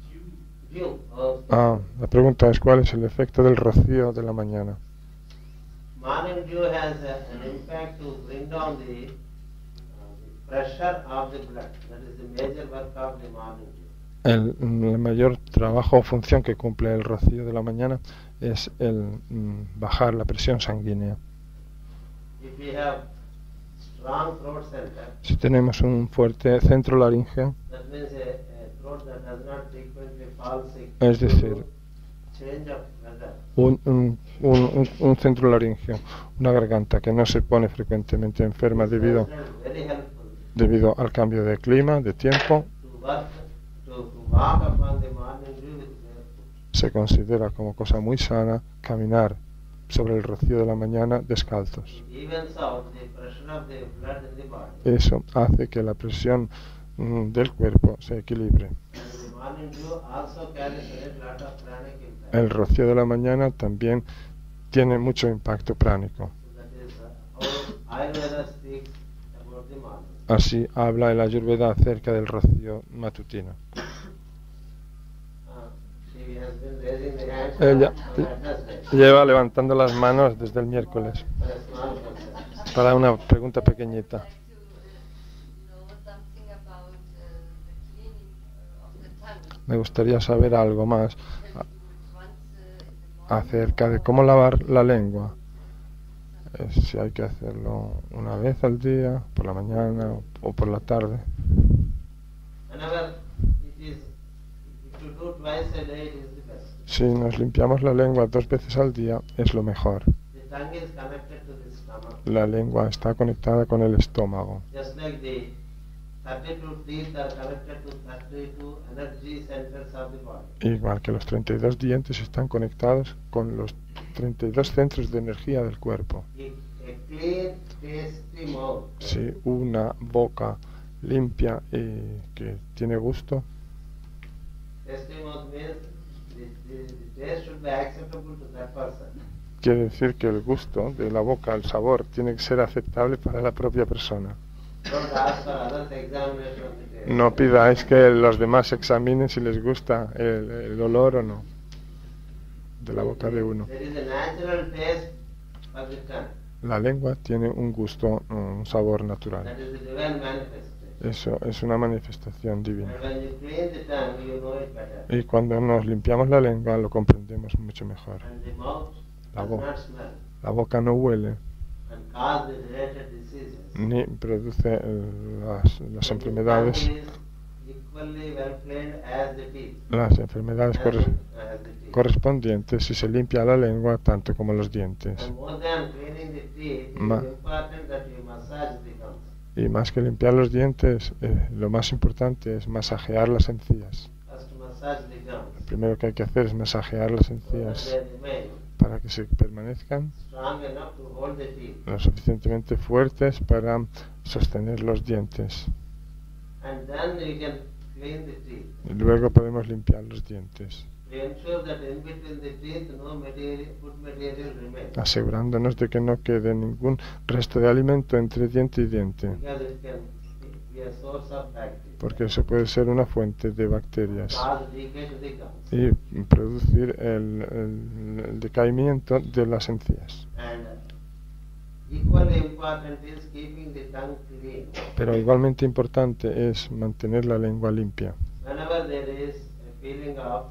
dew? Dew. Oh, La pregunta es ¿cuál es el efecto del rocío de la mañana? morning dew has an impact to bring down the pressure of the blood. That is the major work of the morning dew. El mayor trabajo o función que cumple el rocío de la mañana es el bajar la presión sanguínea. If we have strong throat center, Si tenemos un fuerte centro laríngeo, that means a throat that does not frequently fall sick. es decir, due to change of weather. un centro laríngeo, una garganta que no se pone frecuentemente enferma It's debido considered very helpful debido al cambio de clima, de tiempo, to walk upon the morning dew with bare foot. se considera como cosa muy sana caminar sobre el rocío de la mañana descalzos. It evens out the pressure of the blood in the body. Eso hace que la presión del cuerpo se equilibre. And the morning dew also carries a lot of pranic impact. El rocío de la mañana también tiene mucho impacto pránico. So that is how Ayurveda speaks about the morning. Así habla el Ayurveda acerca del rocío matutino. She has been raising the hand Ella on Wednesday lleva levantando las manos desde el miércoles for a small person. para una pregunta pequeñita. Like to know something about the cleaning of the tongue. Me gustaría saber algo más Can you do it once in the morning acerca de or cómo lavar la lengua. Si hay que hacerlo una vez al día, por la mañana o por la tarde. Whenever it is, if you do twice a day, it is the best. Si nos limpiamos la lengua 2 veces al día, es lo mejor. The tongue is connected to the stomach. La lengua está conectada con el estómago. Just like the 32 teeth are connected to 32 energy centers of the body. Igual que los 32 dientes están conectados con los 32 centros de energía del cuerpo. A clean, tasty mouth Si una boca limpia y que tiene gusto, tasty mouth means the taste should be acceptable to that person. quiere decir que el gusto de la boca, el sabor, tiene que ser aceptable para la propia persona. Don't ask for others' examination of the taste. No pidáis que los demás examinen si les gusta el olor o no de la boca de uno. There is a natural taste of the tongue. La lengua tiene un gusto, un sabor natural. That is the divine manifestation. Eso es una manifestación divina. And when you clean the tongue, you know it better. Y cuando nos limpiamos la lengua lo comprendemos mucho mejor. And the mouth La does boca. not smell La boca no huele and cause the related diseases. ni produce las And the enfermedades. tongue is equally well cleaned as the teeth. Las enfermedades As the teeth. correspondientes si se limpia la lengua tanto como los dientes. And more than cleaning the teeth, it Ma- is important that you massage the gums. Y más que limpiar los dientes, lo más importante es masajear las encías. First massage the Lo gums primero que hay que hacer es masajear las so that encías they remain para que se permanezcan strong enough to hold the teeth. lo suficientemente fuertes para sostener los dientes. And then you can clean the teeth. Y luego podemos limpiar los dientes, To ensure that in between the teeth no food material remains. asegurándonos de que no quede ningún resto de alimento entre diente y diente, Because it can be a source of bacteria. porque eso puede ser una fuente de bacterias Cause decay to the gums. y producir el decaimiento de las encías. And equally important is keeping the tongue clean. Pero igualmente importante es mantener la lengua limpia. Whenever there is a feeling of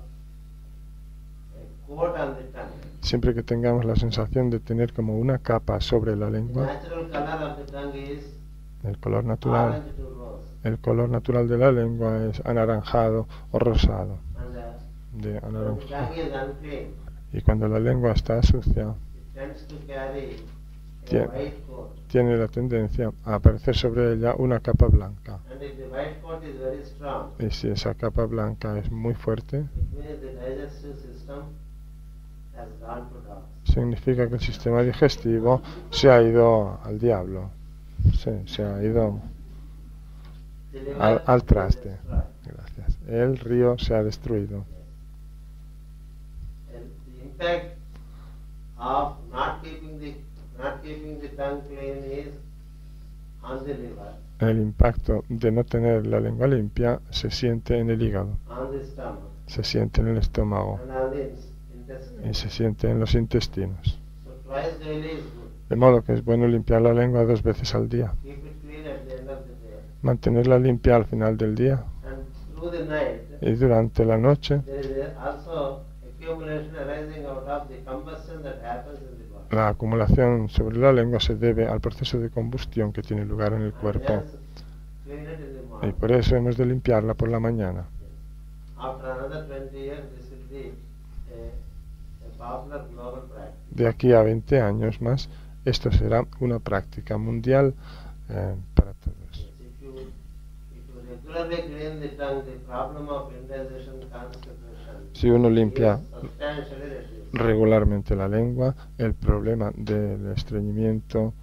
a coat on the tongue, Siempre que tengamos la sensación de tener como una capa sobre la the lengua, natural color of the tongue is el color natural, orange to rose. el color natural de la lengua es anaranjado o rosado, And de when the anaranjado. tongue is unclean, Y cuando la lengua está sucia, it tends to carry a Tie- white coat. tiene la tendencia a aparecer sobre ella una capa blanca. And if the white coat is very strong, Y si esa capa blanca es muy fuerte, it means the digestive system has gone to dogs. significa que el sistema digestivo se ha ido al diablo. Sí, se ha ido The liver al is traste. destroyed. Gracias. El río se ha destruido. And the impact of not keeping the tongue clean is on the liver, El impacto de no tener la lengua limpia se siente en el hígado, on the stomach, se siente en el estómago and on the intestine. y se siente en los intestinos. So twice daily is good. De modo que es bueno limpiar la lengua 2 veces al día. Keep it clean at the end of the day. Mantenerla limpia al final del día And through the night, y durante la noche. there is also accumulation arising out of the combustion that happens in the body. La acumulación sobre la lengua se debe al proceso de combustión que tiene lugar en el And cuerpo hence, clean it in the y morning. por eso hemos de limpiarla por la mañana. After another 20 years, this will be a popular global practice. De aquí a 20 años más, esto será una práctica mundial para todos. If you regularly clean the tongue, the problem of indigestion, constipation Si uno limpia is substantially reduced. regularmente la lengua, el problema del estreñimiento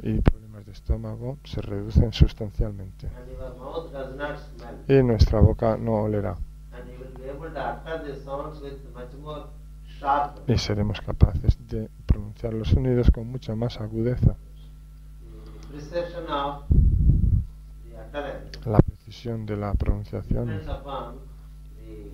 y problemas de estómago se reducen sustancialmente. And your mouth does not smell. Y nuestra boca no olerá. And you will be able to utter the sounds with much more sharpness. Y seremos capaces de pronunciar los sonidos con mucha más agudeza. The precision of the utterance La precisión de la pronunciación depends upon the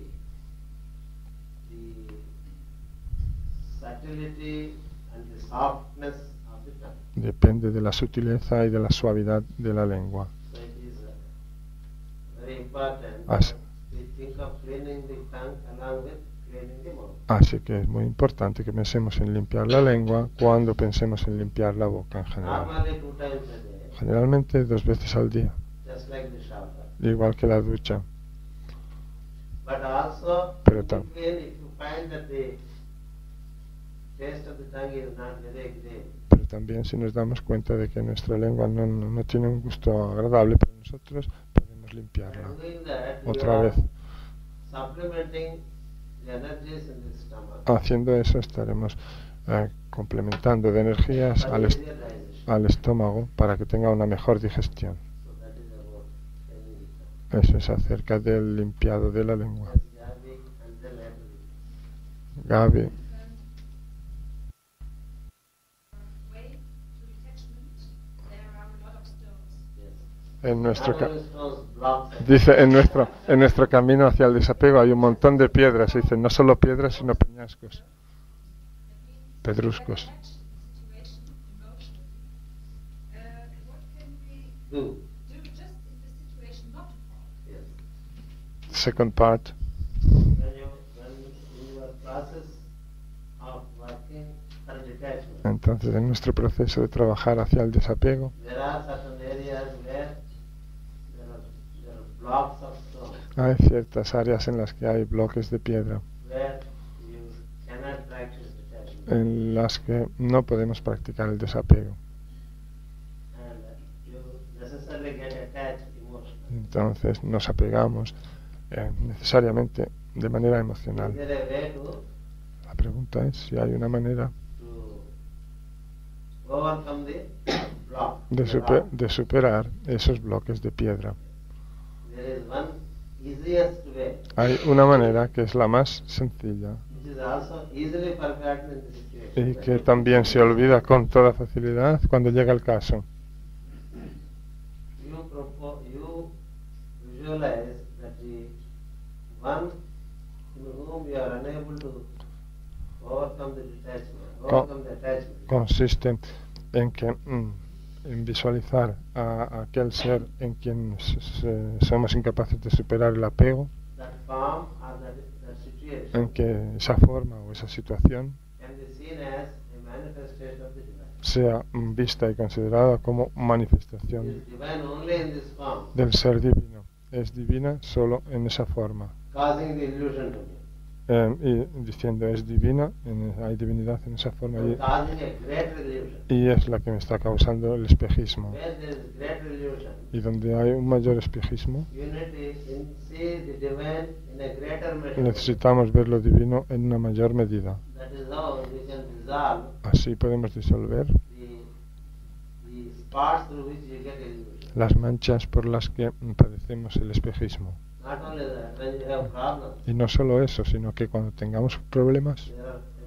subtlety and the softness of the tongue. depende de la sutileza y de la suavidad de la lengua. So it is very important As- that we think of cleaning the tongue along with cleaning the mouth. Así que es muy importante que pensemos en limpiar la lengua cuando pensemos en limpiar la boca en general. Normally 2 times a day, Generalmente 2 veces al día, just like the shower. igual que la ducha. But also, Pero in between, if you find that the taste of the tongue is not very agreeable, Pero también si nos damos cuenta de que nuestra lengua no tiene un gusto agradable para nosotros, podemos limpiarla. and doing that, you Otra are vez. supplementing the energies in the stomach Haciendo eso estaremos complementando de energías for al easier digestion. al estómago para que tenga una mejor digestión. So that is about cleaning the tongue. Eso es acerca del limpiado de la lengua. Yes, Gabi, and then later. Gaby, Way to detachment, there are a lot of stones. Yes. en nuestro Not only stones, blocks. dice en nuestro camino hacia el desapego hay un montón de piedras, dice, no solo piedras sino peñascos, pedruscos. Do. Do just in the situation not to fall. Yes. Second part. When in your process of working for detachment, Entonces, en nuestro proceso de trabajar hacia el desapego, there are certain areas where there are blocks of stone, hay ciertas áreas en las que hay bloques de piedra, where you cannot practice detachment. en las que no podemos practicar el desapego. And you necessarily get attached emotionally. Entonces nos apegamos necesariamente de manera Is emocional. there a way La pregunta es si hay una manera to overcome the block? de superar esos bloques de piedra. There is one easiest way, Hay una manera que es la más sencilla which is also easily forgotten in the situation. y que también se olvida con toda facilidad cuando llega el caso. You visualize that the one in whom you are unable to overcome the detachment, overcome the attachment. Consiste en que en visualizar a aquel ser en quien somos incapaces de superar el apego, That form or that situation en que esa forma o esa situación can be seen as a manifestation of the divine. sea vista y considerada como It manifestación is divine only in this form, del ser divino. Es divina solo en esa forma. causing the illusion to be. Y diciendo es divina, hay divinidad en esa forma But causing a greater illusion. y es la que me está causando el espejismo. Where there is greater illusion, Y donde hay un mayor espejismo, unity in see the divine in a greater measure. necesitamos ver lo divino en una mayor medida. That is how we can dissolve Así podemos disolver the spots through which you get illusion. las manchas por las que padecemos el espejismo. Not only that, when you have problems, Y no solo eso, sino que cuando tengamos problemas, there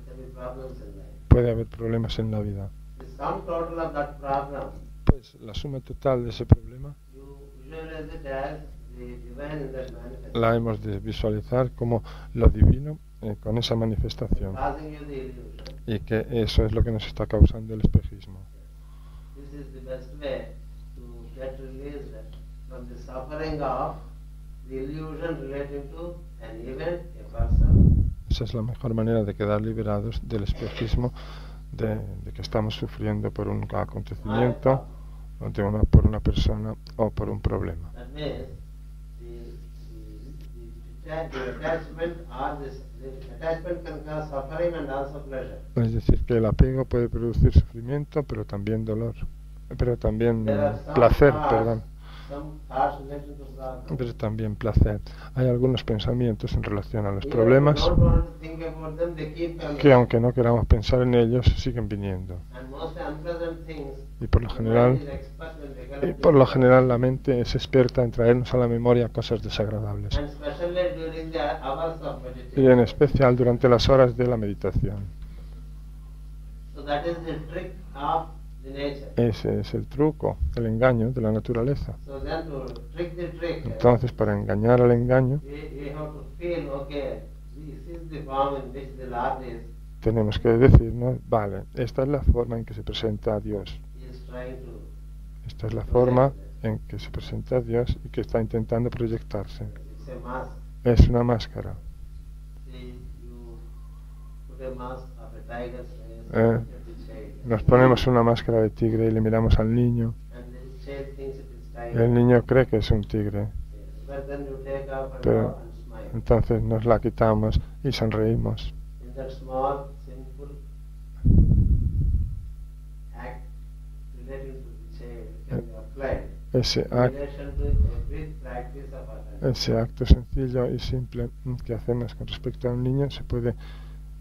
can be problems in life. puede haber problemas en la vida. The sum total of that problem, Pues la suma total de ese problema you visualize it as the divine in that manifestation, la hemos de visualizar como lo divino con esa manifestación. causing you the illusion. Y que eso es lo que nos está causando el espejismo. This is the best way to get released from the suffering of the illusion relating to an event, a person, Esa es la mejor manera de quedar liberados del espejismo de que estamos sufriendo por un acontecimiento, o por una persona o por un problema. that means the attachment or the attachment can cause suffering and also pleasure. Es decir, que el apego puede producir sufrimiento, pero también dolor, pero también There are some placer, thoughts- perdón, some thoughts related to problem. pero también placer. Hay algunos pensamientos en relación a los Even if problemas you don't want to think about them, they keep coming. que aunque no queramos pensar en ellos, siguen viniendo. And most unpleasant things, Y por lo the general, mind is expert in recollecting la mente es experta en traernos a la memoria cosas desagradables. and especially during the hours of Y en meditation. especial durante las horas de la meditación. So that is the trick of the nature. Ese es el truco, el engaño de la naturaleza. So then to trick the trick, Entonces, para engañar al engaño, we have to feel, okay, this is the form in which the Lord tenemos que decirnos, vale, esta es la forma en que se presenta a Dios. is trying to. Esta es la forma en que se presenta a Dios y que está intentando proyectarse. It's a mask. Es una máscara. See, you put a mask of a tiger's face Eh. at the child. Nos ponemos una máscara de tigre y le miramos al niño. And the child thinks it is Y tiger. el niño cree que es un tigre. But then you take off and Pero off and smile. entonces nos la quitamos y sonreímos. In that small, simple act relating to the child can be applied Ese in acto, relation to every practice of attachment. ese acto sencillo y simple que hacemos con respecto a un niño se puede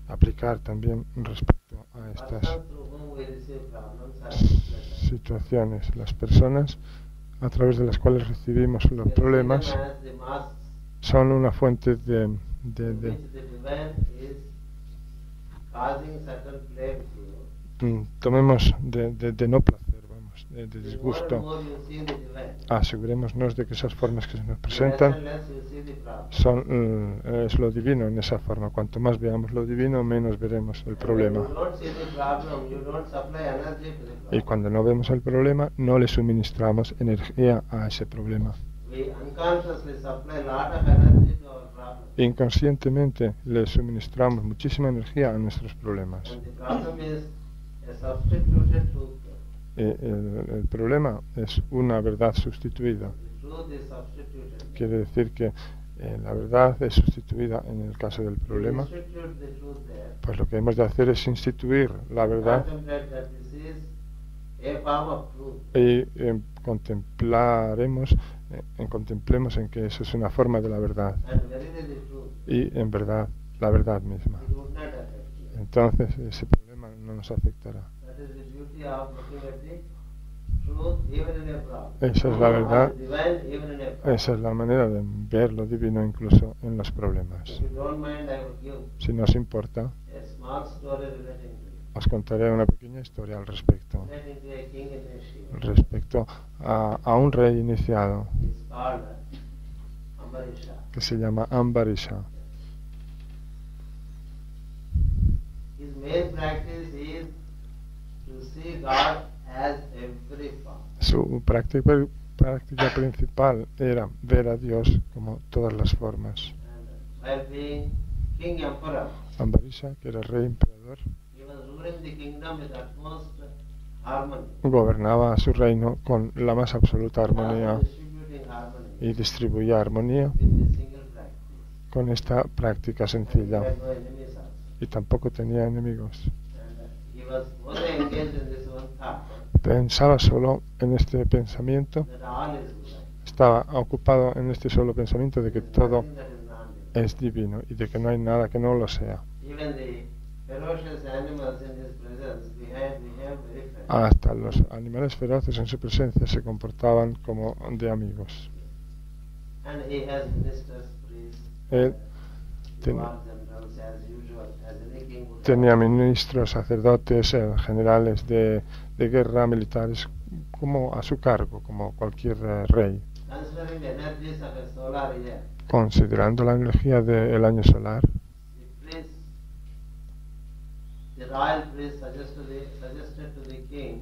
aplicar también respecto a estas Persons through whom we receive problems are pleasure. situaciones. Las personas a través de las cuales recibimos los We see problemas them as the masks son una fuente de in which the divine is causing certain plague to you. tomemos de no placer, vamos, de the more and disgusto, more you see the divine, asegurémonos de que esas formas que se nos less and presentan less you see the problem. es lo divino en esa forma. Cuanto más veamos lo divino, menos veremos el And when problema. you don't see the problem, you don't supply energy to the Y problem. cuando no vemos el problema, no le suministramos energía a ese problema. We unconsciously supply a lot of energy to our problem. Inconscientemente le suministramos muchísima energía a nuestros problemas. And the problem is a substituted truth. El problema es una verdad sustituida. The truth is substituted. Quiere decir que la verdad es sustituida en el caso del You problema. institute the truth there. Pues lo que hemos de hacer es instituir la verdad Contemplate that this is a form of truth. y contemplemos en que eso es una forma de la verdad And verily the truth. y en verdad la verdad misma. It would not affect you. Entonces ese problema no nos afectará. That is the beauty of looking at the truth even in a problem. Esa es la verdad. Or the divine even in a problem. Esa es la manera de ver lo divino incluso en los problemas. If you don't mind, I will give Si nos importa, a small story relating to it. os contaré una pequeña historia al respecto. Relating to a king in Asia. Respecto a un rey iniciado He's called Ambarisha. que se llama Ambarisha. His main practice is to see God as every form. Su práctica principal era ver a Dios como todas las formas. And while being king emperor, Ambarisha, que era rey emperador, he was ruling the kingdom with utmost harmony. gobernaba su reino con la más absoluta armonía Also distributing harmony y distribuía armonía with the single practice. con esta práctica And he sencilla. had no enemies also. Y tampoco tenía enemigos. And he was only engaged in this one thought Pensaba solo en este pensamiento, that all is divine. estaba ocupado en este solo pensamiento de que There is todo nothing that is non-divine. es divino y de que no hay nada que no lo sea. Even the ferocious animals in his presence behave very friendly. Hasta los animales feroces en su presencia se comportaban como de amigos. And he has ministers, priests, Él ten- war generals as usual, as any king would tenía have. ministros, sacerdotes, generales de guerra, militares, como a su cargo, como cualquier rey. Considering the energies of a solar year, Considerando la energía del año solar, the royal priest suggested to the king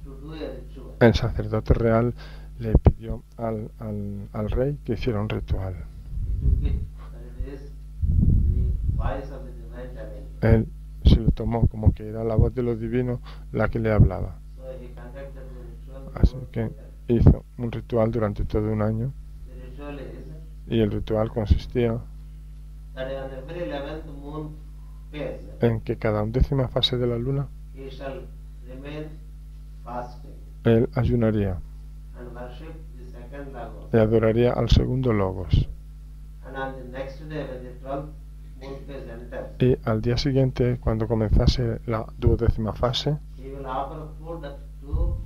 to do a ritual. el sacerdote real le pidió al rey que hiciera un ritual. He took it, that it is the voice of the divine telling. Él se lo tomó como que era la voz de lo divino la que le hablaba. So he conducted the ritual. Así que hizo un ritual durante todo un año The ritual is y el ritual consistía that on every 11th moon phase, en que cada 11ª fase de la luna he shall remain fasting él ayunaría and worship the second Logos. y adoraría al segundo Logos. And on the next day, when the 12th moon phase enters, Y al día siguiente, cuando comenzase la 12ª fase, he will offer food to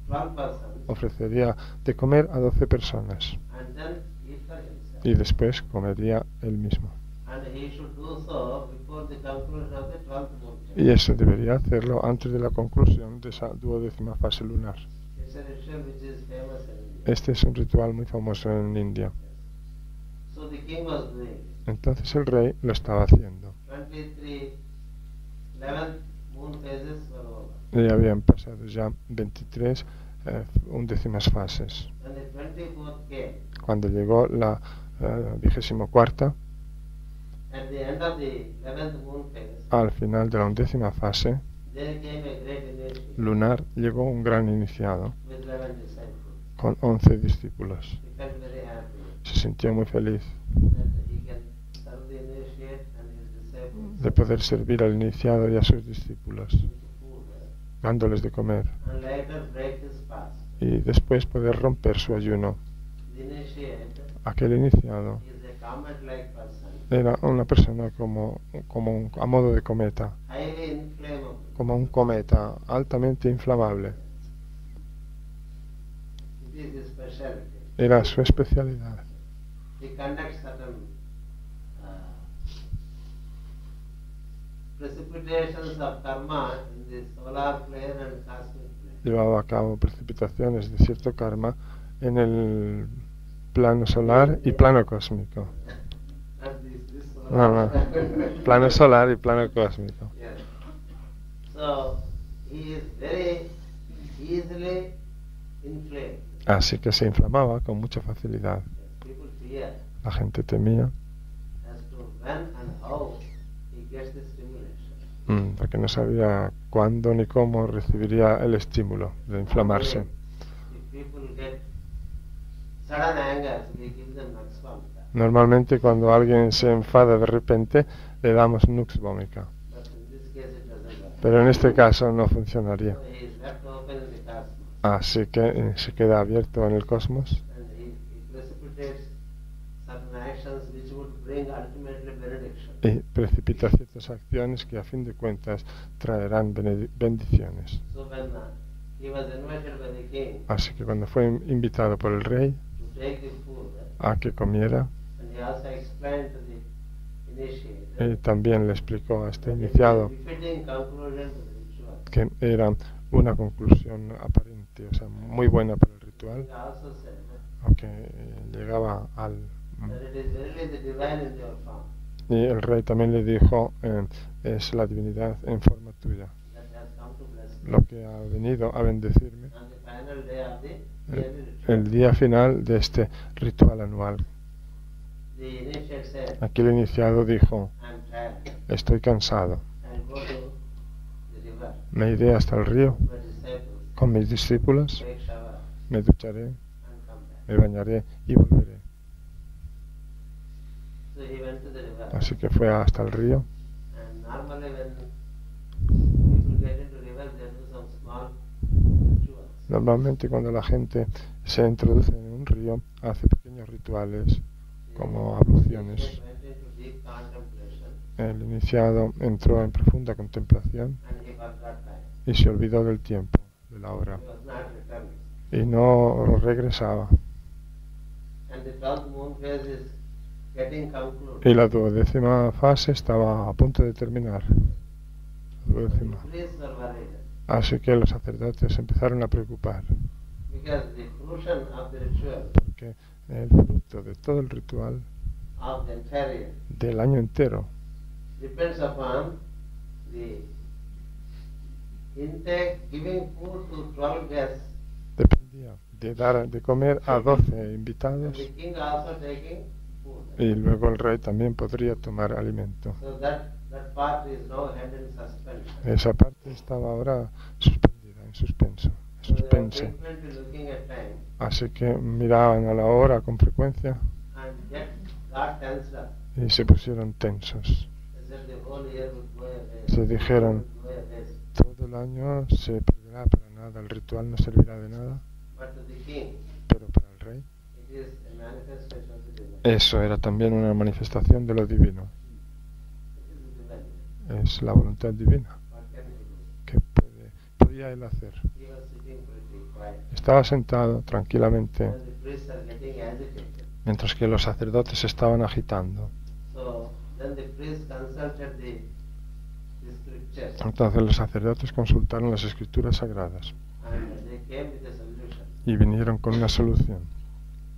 12 persons ofrecería de comer a 12 personas and then eat for himself. y después comería él mismo. And he should do so before the conclusion of the 12th moon phase. Y eso debería hacerlo antes de la conclusión de esa 12ª fase lunar. It's a ritual which is famous in India. Este es un ritual muy famoso en India. So the king was doing it. Entonces el rey lo estaba haciendo. 23 11th moon phases were over. Y habían pasado ya 23 undécimas fases. When the 24th came, Cuando llegó la 24ª, at the end of the 11th moon phase, al final de la 11ª fase there came a great initiative lunar, llegó un gran iniciado with 11 disciples. con 11 discípulos. He felt very happy Se sintió muy feliz that he can serve the initiate and his disciples de poder servir al iniciado y a sus discípulos, with food dándoles de comer, and later break his fast. y después poder romper su ayuno. The initiate Aquel iniciado is a comet-like person, era una persona a modo de cometa, highly inflammable. como un cometa altamente inflamable. It is his specialty. Era su especialidad. He conducts certain precipitations of karma in the solar plane and cosmic plane. llevaba a cabo precipitaciones de cierto karma en el plano solar y plano cósmico. Not this No, plano solar y plano cósmico. Yes. So he is very easily inflamed. Así que se inflamaba con mucha facilidad. People fear La gente temía as to when and how he gets the stimulation. porque no sabía cuándo ni cómo recibiría el estímulo de inflamarse. If people get sudden anger, we give them Nux Vomica. Normalmente cuando alguien se enfada de repente le damos Nux Vomica, But in this case it doesn't work. pero en este caso no funcionaría. So he is left open in the cosmos Así que se queda abierto en el cosmos and he precipitates certain actions which would bring ultimately benediction. y precipita ciertas acciones que a fin de cuentas traerán bendiciones. So when he was invited by the king Así que cuando fue invitado por el rey to take the food, a que comiera, and he also explained to the initiate también le explicó a este that it is a iniciado befitting conclusion to the ritual. que era una conclusión aparente, o sea, muy buena para el ritual, He also said aunque llegaba al... that it is verily the divine in your form Y el rey también le dijo, es la divinidad en forma tuya, that has come to bless me. lo que ha venido a bendecirme On the final day of the yearly ritual, el día final de este ritual anual. the initiate said, Aquí el iniciado dijo, I'm tired. estoy cansado, I'll go to the river. me iré hasta el río My disciples con mis discípulos, take shower me ducharé, and come back. me bañaré y volveré. So he went to the river. Así que fue hasta el río. And normally when people get into river, they do some small rituals. Normalmente cuando la gente se introduce en un río, hace pequeños rituales como abluciones. He went into deep contemplation El iniciado entró en profunda contemplación and he forgot time. y se olvidó del tiempo, de la hora, He was not returning. y no regresaba. And the 12th moon phase is getting concluded. Y la 12ª fase estaba a punto de terminar. La 12ª. The priests were worried Así que los sacerdotes empezaron a preocupar, because the fruition of the ritual porque el fruto de todo el ritual of the entire year del año entero depends upon the intake, giving food to 12 guests, dependía de dar de comer a 12 and invitados, the king also taking food. y luego el rey también podría tomar alimento. So that part is now held in suspension. Esa parte estaba ahora suspendida, en suspenso, en So they are suspense. frequently looking at time Así que miraban a la hora con frecuencia and yet got tensed up. y se pusieron tensos. They said the whole year would go away. Se dijeron, Would go away. todo el año se perderá para nada, el ritual no servirá de nada, But to the king, pero para el rey it is a manifestation of the divine. eso era también una manifestación de lo divino, It is the divine. es la voluntad divina. What can he do? ¿Qué podía él hacer? He was sitting pretty quiet. Estaba sentado tranquilamente And the priests are getting agitated. mientras que los sacerdotes se estaban agitando. So then the priests consulted the scriptures Entonces los sacerdotes consultaron las escrituras sagradas and they came with a solution y vinieron con una solución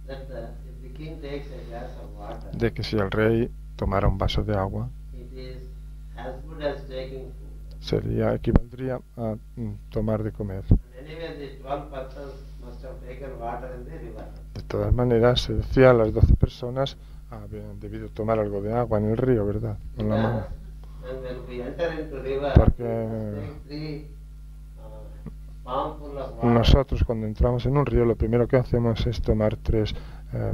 that if the king takes a glass of water, de que si el rey tomara un vaso de agua it is as good as taking food. equivaldría a tomar de comer. And anyway, the 12 persons must have taken water in the river. De todas maneras, se decía, las 12 personas habían debido tomar algo de agua en el río, ¿verdad? Con la mano. And when we enter into river, Porque we must take 3 palmful of water. nosotros cuando entramos en un río lo primero que hacemos es tomar 3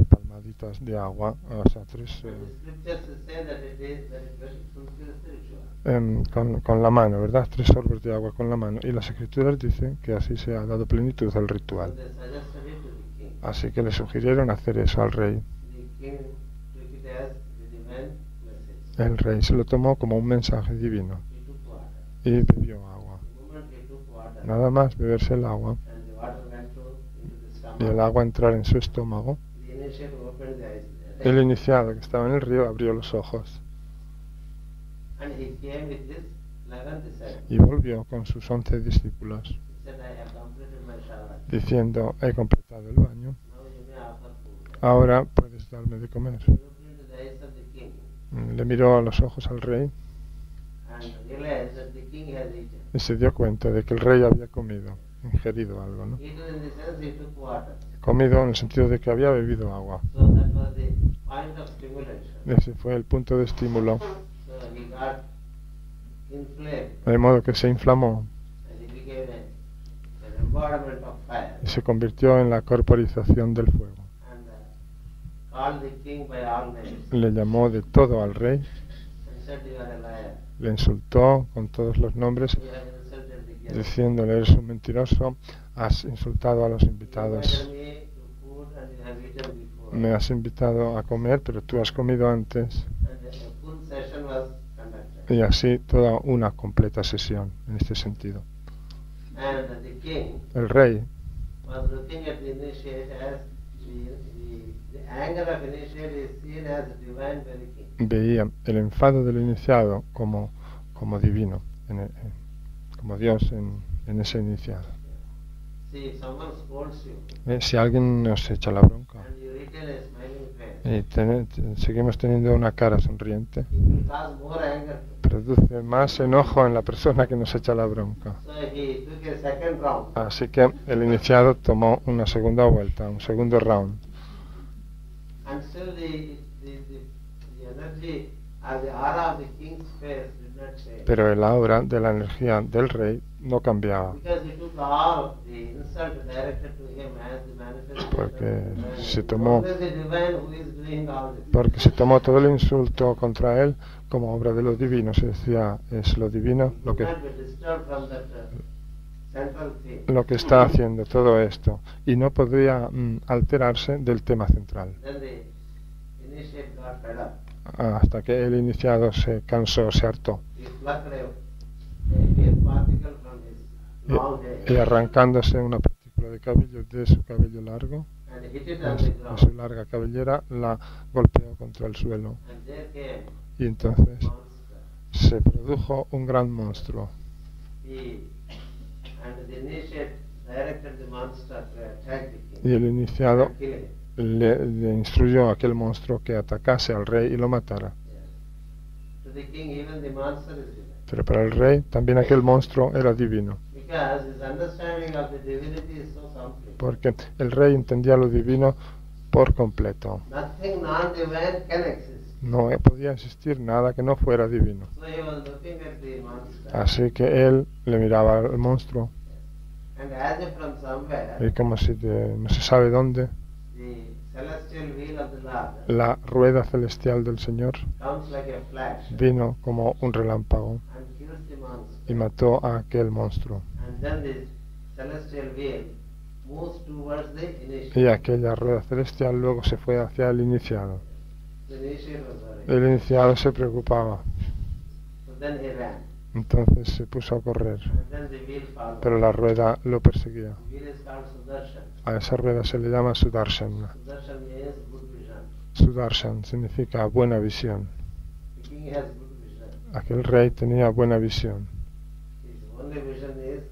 palmaditas de agua, o sea, 3 And the scriptures say that it fulfills the ritual. con la mano, ¿verdad? 3 sorbos de agua con la mano. Y las escrituras dicen que así se ha dado plenitud al So ritual. they suggested it to the king. Así que le sugirieron hacer eso al rey. The king took it as the divine message. El rey se lo tomó como un mensaje divino He took water. y bebió agua. The moment he took water, Nada más beberse el agua and the water went into the stomach, y el agua entrar en su estómago, the initiate opened the eyes. el iniciado que estaba en el río abrió los ojos And he came with his 11 disciples. y volvió con sus 11 discípulos. He said, I have completed diciendo, he completado el baño, now you may offer food. ahora puedes darme de comer. He looked into the eyes of the king Le miró a los ojos al rey and realized that the king has eaten. y se dio cuenta de que el rey había comido, ingerido algo, ¿no? Eaten in the sense he took water. Comido en el sentido de que había bebido agua. So that was the point of stimulation. Ese fue el punto de estímulo, So he got inflamed de modo que se inflamó and he became an embodiment of fire y se convirtió en la corporización del fuego. and called the king by all names Le llamó de todo al rey, and said, you are a liar. le insultó con todos los nombres, You have insulted the guest. diciéndole, eres un mentiroso, has insultado a los You invitados, invited me to food and you have eaten before. me has invitado a comer, pero tú has comido antes. And a full session was conducted. Y así toda una completa sesión en este sentido. And the king El rey was looking at the initiate as the anger of initiate is seen as divine by the king. veía el enfado del iniciado como divino, como Dios en ese iniciado. See, if someone scolds you Si alguien nos echa la bronca and you retain a smiling y face, seguimos teniendo una cara sonriente, it will cause more anger. produce más enojo en la persona que nos echa la bronca. So he took a second round Así que el iniciado tomó una segunda vuelta, un segundo round. and still the energy or the aura of the king's face did not change. Pero el aura de la energía del rey no cambiaba, Because he took all the insult directed to him as the manifestation Porque of the divine. se tomó- Always the divine who is doing all this. porque se tomó todo el insulto contra él como obra de lo divino. Se decía, es lo divino He lo could que, not be disturbed from that central theme. lo que está haciendo todo esto, y no podría alterarse del tema central, Then the initiate got fed up. hasta que el iniciado se cansó, se hartó, He plucked a hair particle from his long y hair arrancándose una partícula de cabello de su cabello largo, and hit it on the de ground. su larga cabellera, la golpeó contra el suelo, And there came y entonces monster. se produjo un gran monstruo. And the initiate directed the monster to attack the king Y el iniciado and kill him. le instruyó a aquel monstruo que atacase al rey y lo matara. Yes. To the king, even the monster is divine. Pero para el rey también aquel monstruo era divino, Because his understanding of the divinity is so complete. porque el rey entendía lo divino por completo. Nothing non-divine can exist. No podía existir nada que no fuera divino. So he was looking at the monster. Así que él le miraba al monstruo And as if from somewhere, y como si de no se sabe dónde, the celestial wheel of the Lord la rueda celestial del Señor comes like a flash vino como un relámpago and kills the monster. y mató a aquel monstruo. And then the celestial wheel moves towards the initiate. Y aquella rueda celestial luego se fue hacia el iniciado. The initiate was worried. El iniciado se preocupaba, So then he ran. entonces se puso a correr, And then the wheel followed. pero la rueda lo perseguía. The wheel is called Sudarshan. A esa rueda se le llama Sudarshan. Sudarshan means good vision. Sudarshan significa buena visión. The king has good vision. Aquel rey tenía buena visión. His only vision is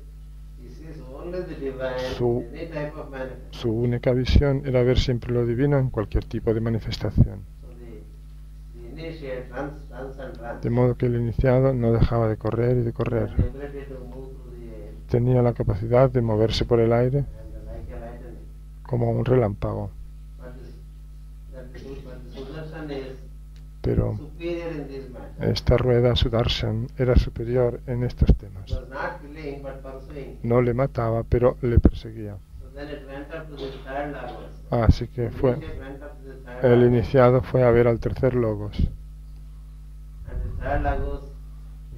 he sees only the divine Su- in any type of manifestation. Su única visión era ver siempre lo divino en cualquier tipo de manifestación. So the initiate runs and runs. De modo que el iniciado no dejaba de correr y de correr. The ability to move through the air Tenía la capacidad de moverse por el aire and like a lightning. como un relámpago. But the Sudarshan is Pero superior in this matter. esta rueda Sudarshan era superior en estos It temas. was not killing but pursuing. No le mataba, pero le perseguía. So then it went up to the third logos. Así que The fue. initiate went up to the third El logos. iniciado fue a ver al tercer logos. And the third logos,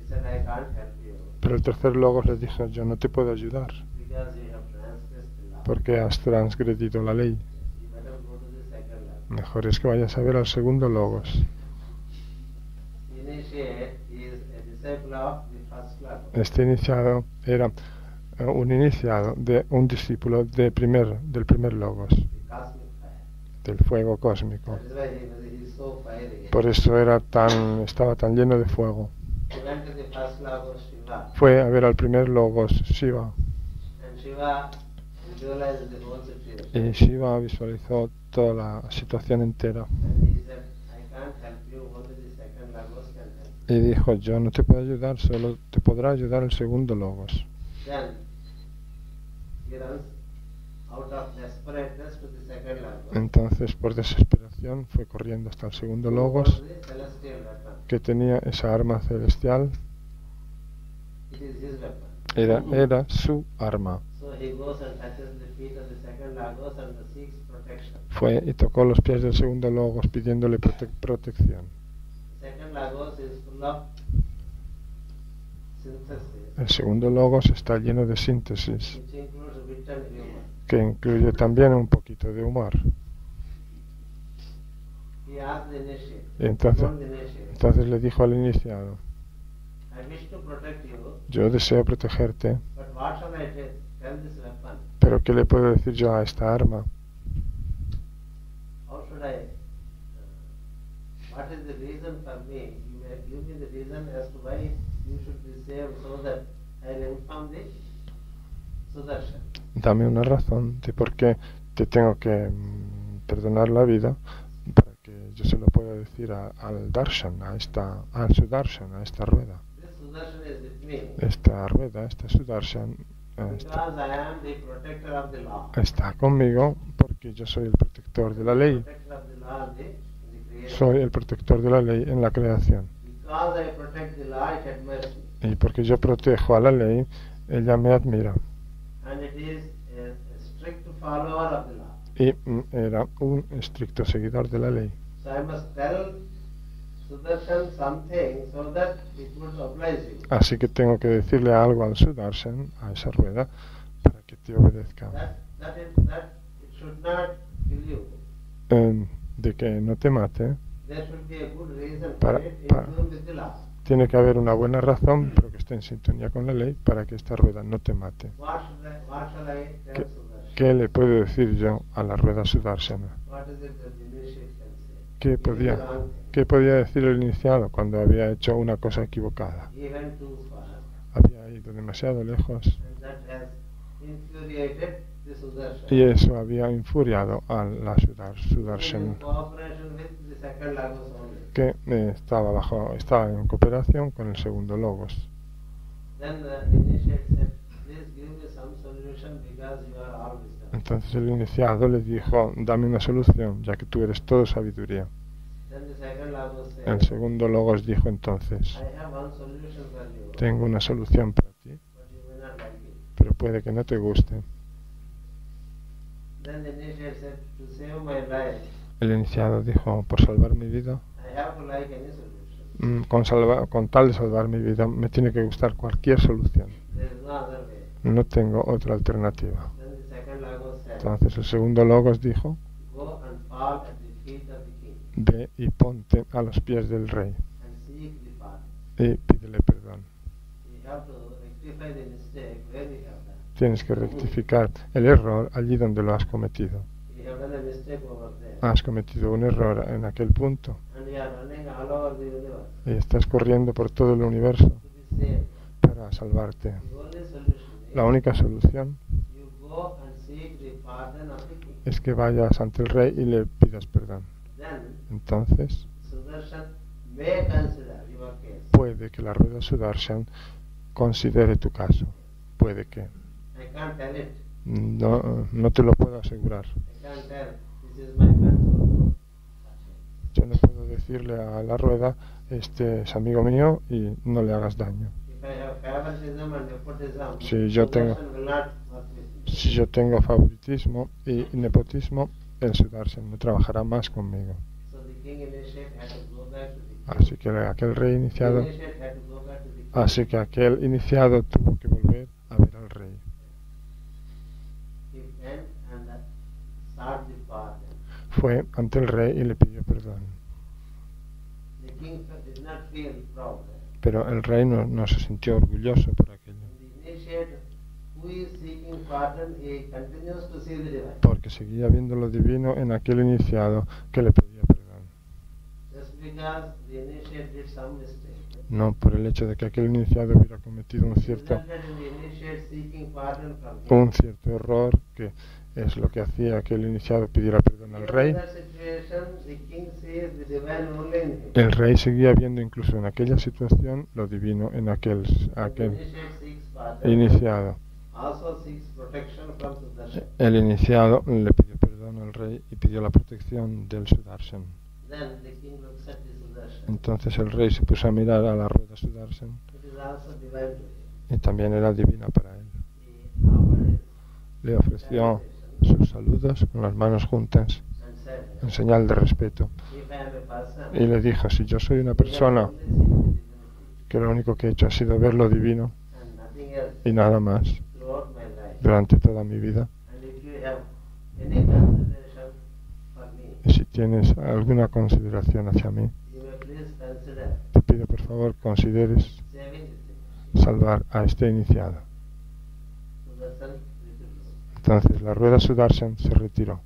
he said, I can't help you Pero el tercer logos le dijo, yo no te puedo ayudar because you have transgressed the law. porque has transgredido la ley. You better go to the second logo. Mejor es que vayas a ver al segundo logos. The initiate is a disciple of the first logo. Este iniciado era un iniciado de un discípulo del primer logos, The cosmic fire. del fuego cósmico. That is why he is so fiery. Por eso estaba tan lleno de fuego. He went to the first logos, Shiva. Fue a ver al primer logos, Shiva, And Shiva visualized the whole situation. Y Shiva visualizó toda la situación entera. And he said, I can't help you, only the second Logos can help. Y dijo, yo no te puedo ayudar, solo te podrá ayudar el segundo Logos. Then he runs out of desperateness to the second Logos. Entonces, por desesperación, fue corriendo hasta el segundo Who Logos, was the celestial weapon. que tenía esa arma celestial. It is his weapon. Era su arma. So he goes and touches the feet of the second Logos and seeks protection. Fue y tocó los pies del segundo Logos pidiéndole protección. The second Logos is full of synthesis, El segundo Logos está lleno de síntesis, which includes wit and humor. que incluye también un poquito de humor. He asked the initiate, Y entonces, told the initiate, entonces le dijo al iniciado, I wish to protect you, yo deseo protegerte, but what shall I tell this weapon? pero ¿qué le puedo decir yo a esta arma? How should I, what is the reason for me? You may give me the reason as to why you should be saved so that I will inform the Sudarshan. Dame una razón de por qué te tengo que perdonar la vida, para que yo se lo pueda decir al Darshan, al Sudarshan, a esta rueda. This Sudarshan is with me Esta rueda, este Sudarshan, because I am the protector of the law. está conmigo porque yo soy el protector de la ley. Protector of the law in the creation. Soy el protector de la ley en la creación. Because I protect the law, it admires me. Y porque yo protejo a la ley, ella me admira. And it is a strict follower of the law. Y era un estricto seguidor de la ley. So I must tell Sudarshan something so that it would oblige you. Así que tengo que decirle algo al Sudarshan, a esa rueda, para que te obedezca. That it should not kill you. De que no te mate, There should be a good reason for Para- it in para- tune with the law. tiene que haber una buena razón, pero que esté en sintonía con la ley, para que esta rueda no te mate. What shall I tell ¿Qué, Sudarshan? qué le puedo decir yo a la rueda Sudarshana? What is it that the initiate can say? ¿Qué He did the podía, wrong thing. qué podía decir el iniciado cuando había hecho una cosa equivocada? He went too far. Había ido demasiado lejos And that has infuriated the Sudarshan. y eso había infuriado a la In Sudarshan, cooperation with the second Logos only. que estaba en cooperación con el segundo Logos. Then the initiate said, please give me some solution because you are all wisdom. Entonces el iniciado le dijo, dame una solución, ya que tú eres todo sabiduría. Then the second Logos said, El segundo Logos dijo entonces, I have one solution for you, tengo una solución para ti, but you may not like it. pero puede que no te guste. Then the initiate said, to save my life, El iniciado dijo, por salvar mi vida, I have to like any solution. con tal de salvar mi vida, me tiene que gustar cualquier solución. There is no other way. No tengo otra alternativa. Then the second Logos said, Entonces el segundo Logos dijo, go and fall at the feet of the king ve y ponte a los pies del rey and seek the pardon. y pídele perdón. You have to rectify the mistake where you have done. Tienes que rectificar el error allí donde lo has cometido. You have done a mistake over there. Has cometido un error en aquel punto And you are running all over the universe y estás corriendo por todo el universo to be saved. para salvarte. The only solution La is única solución you go and seek the pardon of the king. es que vayas ante el rey y le pidas perdón. Then Entonces Sudarshan may consider your case. puede que la rueda Sudarshan considere tu caso. Puede que. I can't tell it. No te lo puedo asegurar. I can't tell. This is my pencil. Yo no puedo decirle a la rueda, este es amigo mío y no le hagas daño. If I have favoritism and nepotism, Si yo tengo- Sudarshan will not work with me. Si yo tengo favoritismo y nepotismo, el Sudarshan no trabajará más conmigo. So the king initiate had to go back to the king. Así que aquel rey The iniciado, initiate had to go back to the king. así que aquel iniciado tuvo que volver a ver al rey. He went and sought the pardon. Fue ante el rey y le pidió perdón. The king did not feel proud. Pero el rey no se sintió orgulloso por aquello, The initiate who is seeking pardon, he continues to see the divine. porque seguía viendo lo divino en aquel iniciado que le pedía perdón. Just because the initiate did some mistake, no por el hecho de que aquel iniciado hubiera cometido un cierto error, que es lo que hacía que el iniciado pidiera perdón al rey. El rey seguía viendo incluso en aquella situación lo divino en aquel iniciado. El iniciado le pidió perdón al rey y pidió la protección del Sudarshan. Entonces el rey se puso a mirar a la rueda Sudarshan y también era divina para él. Le ofreció sus saludos con las manos juntas en señal de respeto y le dijo: si yo soy una persona que lo único que he hecho ha sido ver lo divino y nada más durante toda mi vida, y si tienes alguna consideración hacia mí, te pido por favor consideres salvar a este iniciado. Entonces la rueda Sudarshan se retiró.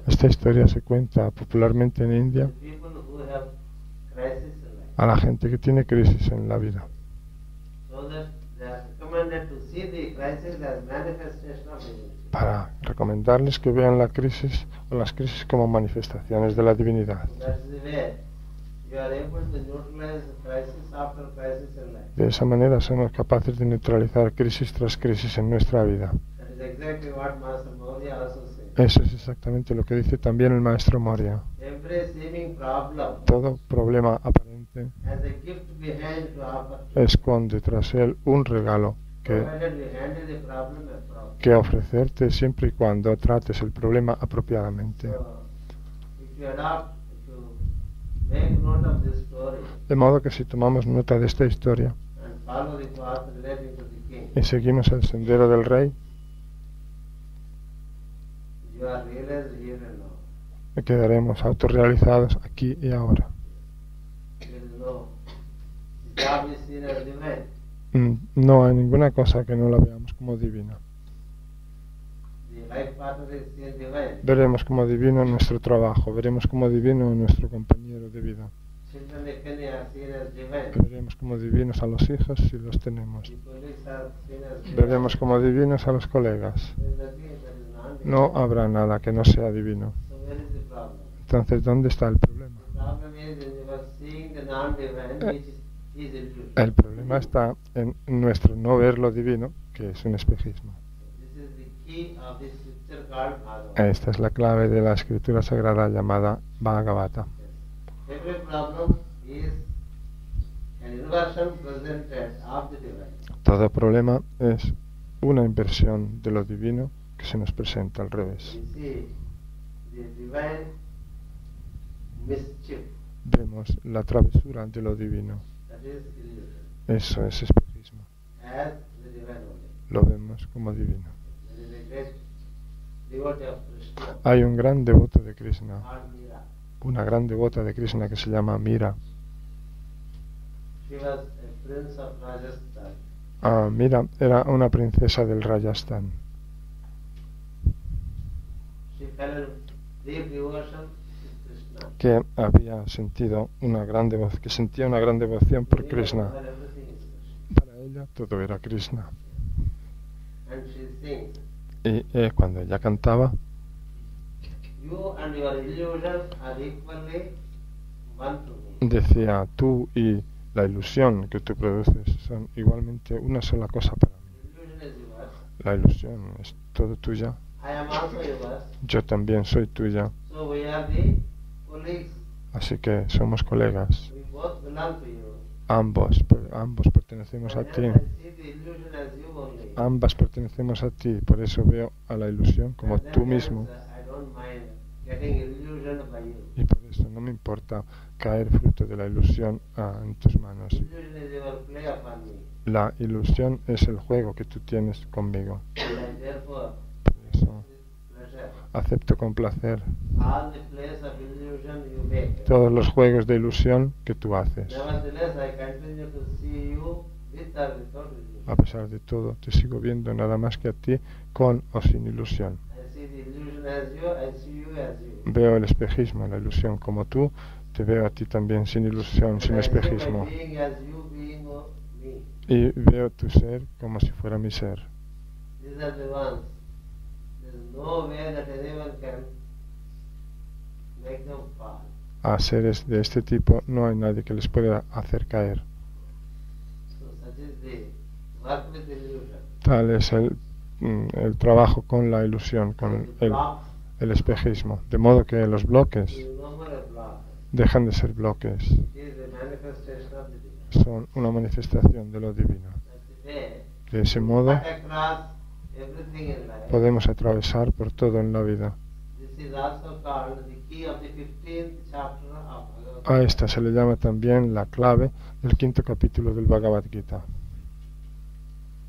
Esta historia se cuenta popularmente en India a la gente que tiene crisis en la vida, para recomendarles que vean la crisis o las crisis como manifestaciones de la divinidad. De esa manera somos capaces de neutralizar crisis tras crisis en nuestra vida. Eso es exactamente lo que dice también el maestro Moria. Todo problema aparente esconde tras él un regalo que ofrecerte siempre y cuando trates el problema apropiadamente. De modo que si tomamos nota de esta historia y seguimos el sendero del rey, quedaremos autorrealizados aquí y ahora. No hay ninguna cosa que no la veamos como divina. Veremos como divino nuestro trabajo, veremos como divino nuestro compañero de vida. Veremos como divinos a los hijos si los tenemos. Veremos como divinos a los colegas. No habrá nada que no sea divino. Entonces, ¿dónde está el problema? El problema está en nuestro no ver lo divino, que es un espejismo. Esta es la clave de la escritura sagrada llamada Bhagavata. Todo problema es una inversión de lo divino que se nos presenta al revés. Vemos la travesura de lo divino. Eso es espejismo. Lo vemos como divino. Hay un gran devoto de Krishna, una gran devota de Krishna que se llama Mira. Mira era una princesa del Rajasthan. Que había sentido una gran devoción, que sentía una gran devoción por Krishna. Para ella todo era Krishna. Y cuando ella cantaba, decía: tú y la ilusión que tú produces son igualmente una sola cosa para mí. La ilusión es todo tuya. Yo también soy tuya. Así que somos colegas. Ambos pertenecemos a ti. Ambas pertenecemos a ti. Por eso veo a la ilusión como tú mismo. Y por eso no me importa caer fruto de la ilusión en tus manos. La ilusión es el juego que tú tienes conmigo. Por eso acepto con placer todos los juegos de ilusión que tú haces. A pesar de todo, te sigo viendo nada más que a ti, con o sin ilusión. Veo el espejismo, la ilusión como tú, te veo a ti también sin ilusión, sin And I see my espejismo. being as you being me. Y veo tu ser como si fuera mi ser. These are the ones. There is no way that anyone can make them fall. A seres de este tipo no hay nadie que les pueda hacer caer. So such is the work with illusion. Tal es el trabajo con la ilusión, So con the el blocks espejismo. De modo que los bloques is no more a block. dejan de ser bloques. It is the manifestation of the divine. Son una manifestación de lo divino. That's the way De ese modo cut across everything in life. podemos atravesar por todo en la vida. This is also called the key of the 15th chapter of Bhagavad A Gita. esta se le llama también la clave del 5º capítulo del Bhagavad Gita.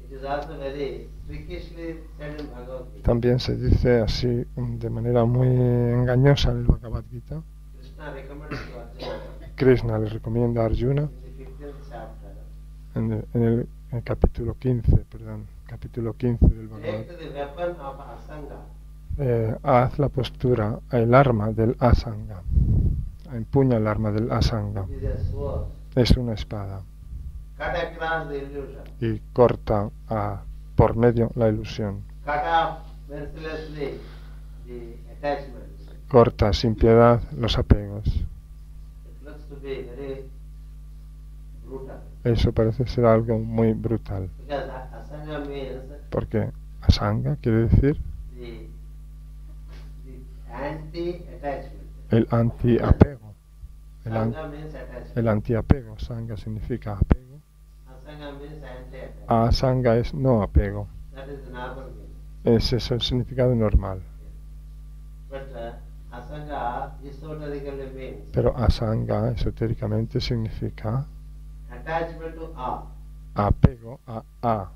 It is also very freakishly said in Bhagavad Gita. También se dice así de manera muy engañosa en el Bhagavad Gita. Krishna recommends to Arjuna Krishna le recomienda a Arjuna in the 15th chapter, en el capítulo 15, capítulo 15 del Bhagavad take the weapon of Asanga, haz la postura, el arma del Asanga. Empuña el arma del Asanga. which is a sword, Es una espada. cut across the illusion, Y corta por medio la ilusión. cut off mercilessly the attachments. Corta sin piedad los apegos. It looks to be very brutal, Eso parece ser algo muy brutal. because Asanga means Porque Asanga quiere decir the anti-attachment. el antiapego. Sanga means attachment. El antiapego. Sanga significa apego. Asanga means anti-attachment. Asanga es no apego. That is the normal meaning. Ese es el significado normal. But Asanga esoterically means Pero Asanga esotéricamente significa attachment to A. apego a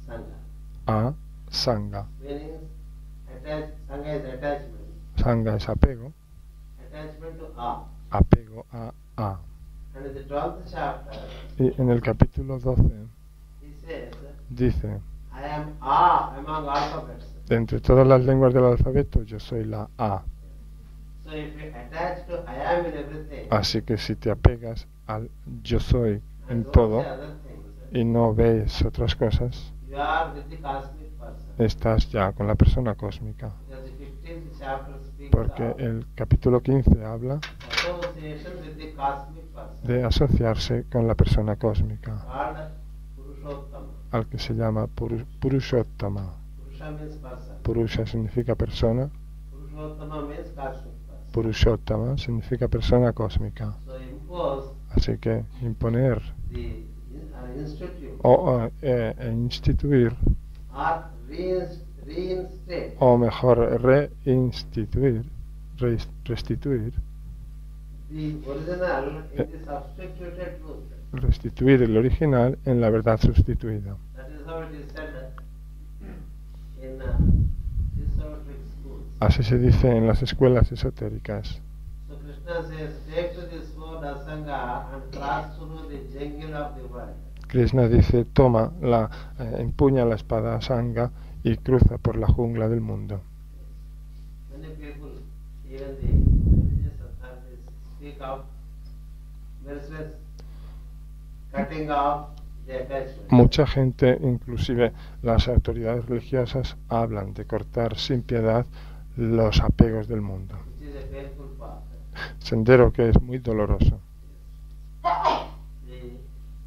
Sanga. Sanga. Meaning Sanga is attachment. Sanga es apego. Attachment to A. Apego a. And in the 12th chapter, Y en el capítulo 12 he says, dice, I am A among alphabets. de entre todas las lenguas del alfabeto yo soy la A. So if you attach to I am in everything, Así que si te apegas al yo soy en and don't todo say other things, y no ves otras cosas, you are with the cosmic person. estás ya con la persona cósmica. Because the 15th chapter speaks Porque of el capítulo 15 habla association with the cosmic person, de asociarse con la persona cósmica, called Purushottama. al que se llama Purushottama. Purusha means person. Purusha significa persona, Purushottama means cosmic person. Purushottama significa persona cósmica. So impose Así que imponer the institute e instituir, or reinstate o mejor reinstituir, restituir, the original in the substituted truth. restituir el original en la verdad sustituida. That is how it is said in esoteric schools. Así se dice en las escuelas esotéricas. So Krishna says, take to the sword Asanga and cross through the jungle of the world. Krishna dice, toma, empuña la espada Asanga y cruza por la jungla del mundo. Many people, even the religious authorities, speak of merciless cutting off the attachment. Mucha gente, inclusive las autoridades religiosas, hablan de cortar sin piedad los apegos del mundo. Which is a painful path. Sendero que es muy doloroso. The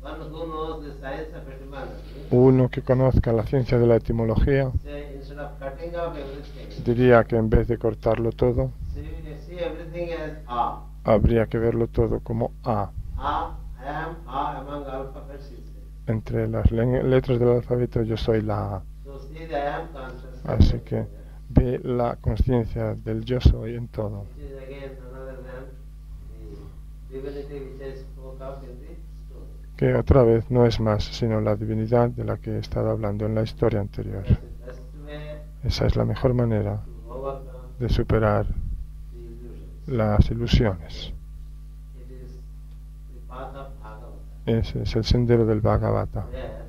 one who knows the science of etymology Uno que conozca la ciencia de la etimología say instead of cutting off everything, diría que en vez de cortarlo todo, see everything as A. habría que verlo todo como A. I am A among alphabets, he says. Entre las letras del alfabeto yo soy la A. So see the I am consciousness. Así que ve la conciencia del yo soy en todo. Which is again another than the divinity which I spoke of in the story. Que otra vez no es más sino la divinidad de la que he estado hablando en la historia anterior. That's the best way Esa es la mejor manera to overcome de superar the illusions. las ilusiones. It is the path of Bhagavata. Ese es el sendero del Bhagavata. Where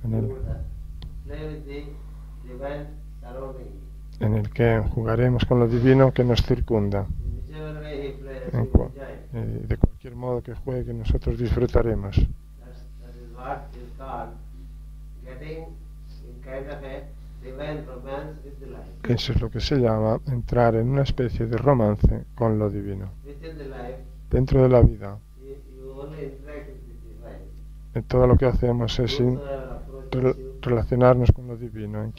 En you el, would play with the divine surrounding. en el que jugaremos con lo divino que nos circunda. In whichever way he plays, En he cua- enjoys. de cualquier modo que juegue, nosotros disfrutaremos. That is what is called getting in kind of a divine romance with the life. Eso es lo que se llama entrar en una especie de romance con lo divino. Within the life, Dentro de la vida, you only interact with the divine. todo lo que hacemos es Whosoever approaches you, relacionarnos con lo divino, in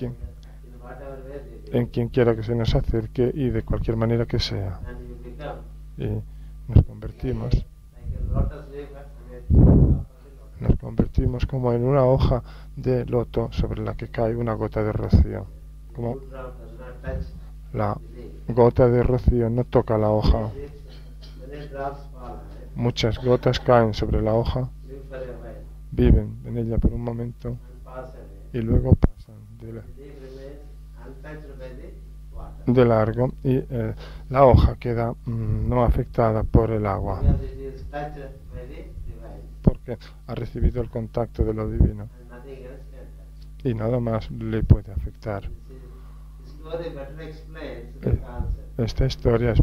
whatever way they do, en quien quiera que se nos acerque y de cualquier manera que sea. and you become Y nos convertimos, like a lotus leaf and a drop of the lotus. nos convertimos como en una hoja de loto sobre la que cae una gota de rocío. Como Good drop does not touch la the leaf. gota de rocío no toca la hoja. Many drops fall on it, Muchas gotas caen sobre la hoja, live for a while, viven en ella por un momento and pass away. y luego pasan The leaf remains untouched by the water. de largo y la hoja queda no afectada por el agua Because it is touched by the divine, porque ha recibido el contacto de lo divino and nothing else can touch. y nada más le puede afectar. This story better explains the concept. Esta historia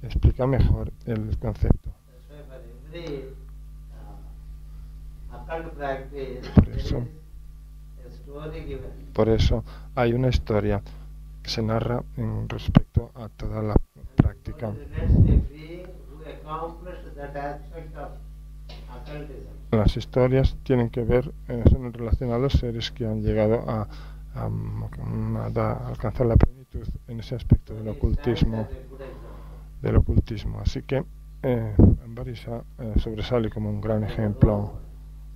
explica mejor el concepto. That's why for every occult practice, Por there is eso. a story given. Por eso hay una historia que se narra en respecto a toda la práctica. It relates to a being who accomplished that aspect of occultism. Las historias tienen que ver, son en relación a los seres que han llegado a alcanzar la plenitud en ese aspecto del It stands ocultismo. as a good example. Así que Ambarisa sobresale como un gran ejemplo,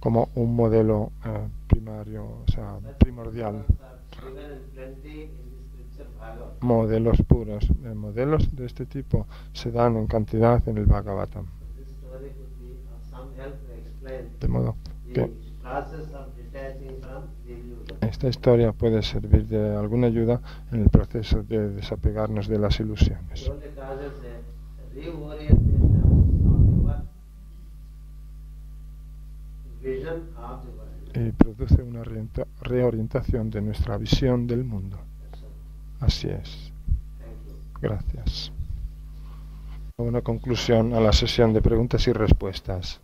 como un modelo primario, o sea, primordial. Given in plenty in the scripture Bhagavad. Modelos puros, modelos de este tipo se dan en cantidad en el Bhagavatam. This story could be of some help to explain De modo the que process of detaching from the illusion. esta historia puede servir de alguna ayuda en el proceso de desapegarnos de las It ilusiones. only causes a reorientation of your vision of the world. Y produce una reorientación de nuestra visión del mundo. That's all. Así es. Thank you. Gracias. Una conclusión a la sesión de preguntas y respuestas.